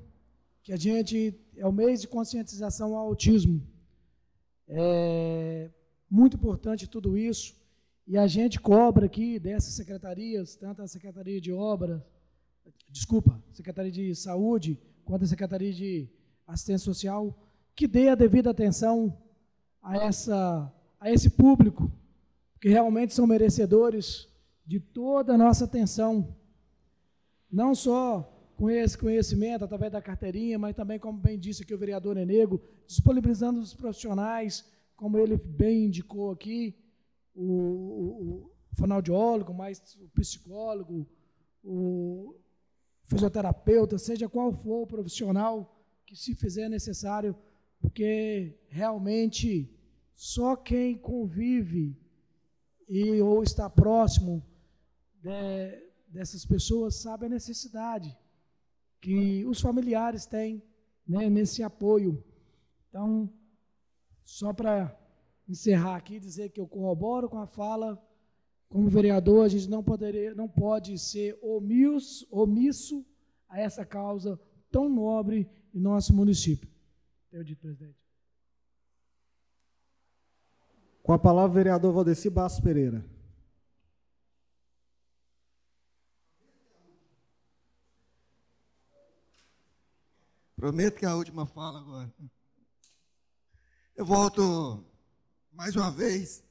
que é o mês de conscientização ao autismo. É muito importante tudo isso, e a gente cobra aqui dessas secretarias, tanto a Secretaria de Obras, Secretaria de Saúde, quanto a Secretaria de Assistência Social, que dê a devida atenção a esse público, que realmente são merecedores de toda a nossa atenção, não só com esse conhecimento, através da carteirinha, mas também, como bem disse aqui o vereador Nenego, disponibilizando os profissionais, como ele bem indicou aqui, o fonoaudiólogo, mais o psicólogo, o fisioterapeuta, seja qual for o profissional que se fizer necessário, porque realmente só quem convive ou está próximo dessas pessoas sabe a necessidade que os familiares têm, né, nesse apoio. Então, só para encerrar aqui, dizer que eu corroboro com a fala, como vereador, a gente não pode ser omisso a essa causa tão nobre em nosso município. Tenho dito, presidente. Com a palavra o vereador Valdeci Bastos Pereira. Prometo que é a última fala agora. Eu volto mais uma vez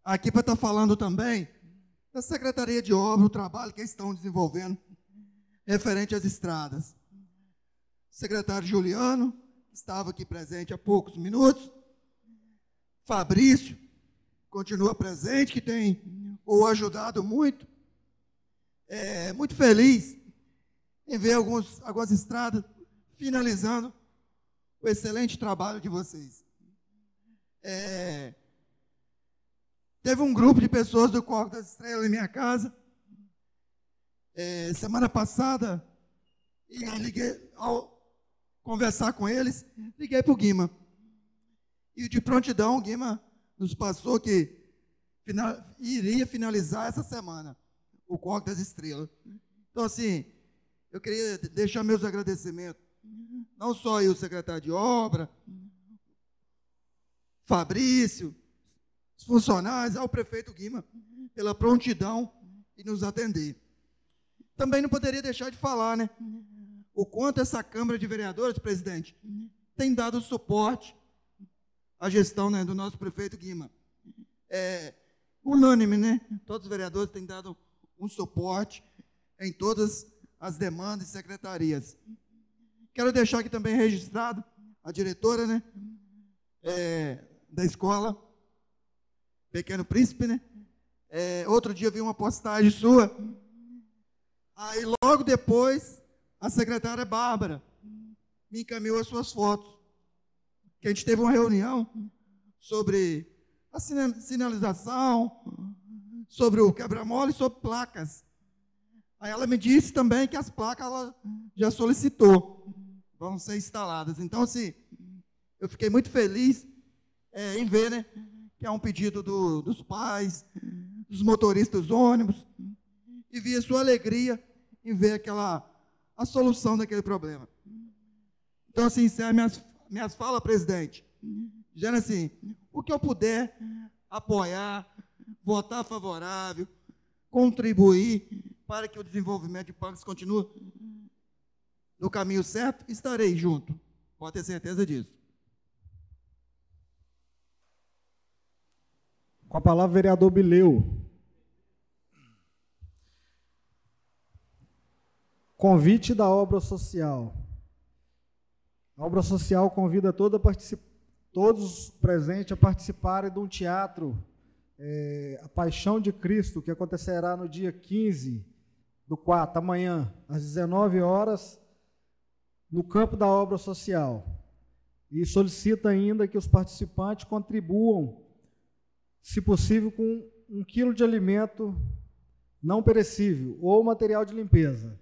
aqui para estar falando também da Secretaria de Obras, o trabalho que eles estão desenvolvendo referente às estradas. O secretário Juliano estava aqui presente há poucos minutos. Fabrício continua presente, que tem o ajudado muito. Muito feliz em ver algumas estradas finalizando o excelente trabalho de vocês. Teve um grupo de pessoas do Corpo das Estrelas em minha casa. Semana passada, eu liguei, ao conversar com eles, liguei para o Guima. E de prontidão, o Guima nos passou que iria finalizar essa semana o Código das Estrelas. Então, assim, eu queria deixar meus agradecimentos, não só aí o secretário de obra, Fabrício, os funcionários, ao prefeito Guima, pela prontidão em nos atender. Também não poderia deixar de falar, né? O quanto essa Câmara de Vereadores, presidente, tem dado suporte à gestão, né, do nosso prefeito Guima. Unânime, né? Todos os vereadores têm dado um suporte em todas as demandas e secretarias. Quero deixar aqui também registrado a diretora, né, da escola Pequeno Príncipe, né? Outro dia vi uma postagem sua. Aí logo depois a secretária Bárbara me encaminhou as suas fotos. Que a gente teve uma reunião sobre a sinalização, sobre o quebra-mola e sobre placas. Aí ela me disse também que as placas ela já solicitou, vão ser instaladas. Então, assim, eu fiquei muito feliz em ver, né, que é um pedido dos pais, dos motoristas dos ônibus, e vi a sua alegria em ver a solução daquele problema. Então, assim, encerro minhas falas, presidente, dizendo assim, o que eu puder apoiar, votar favorável, contribuir para que o desenvolvimento de Pancas continue no caminho certo, estarei junto. Pode ter certeza disso. Com a palavra, vereador Bileu. Convite da obra social. A obra social convida todos presentes a participarem de um teatro, A Paixão de Cristo, que acontecerá no dia 15/4, amanhã, às 19 horas, no campo da obra social. E solicita ainda que os participantes contribuam, se possível, com 1 quilo de alimento não perecível ou material de limpeza.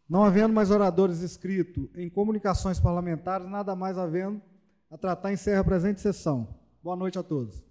Não havendo mais oradores inscritos em comunicações parlamentares, nada mais havendo a tratar, encerra a presente sessão. Boa noite a todos.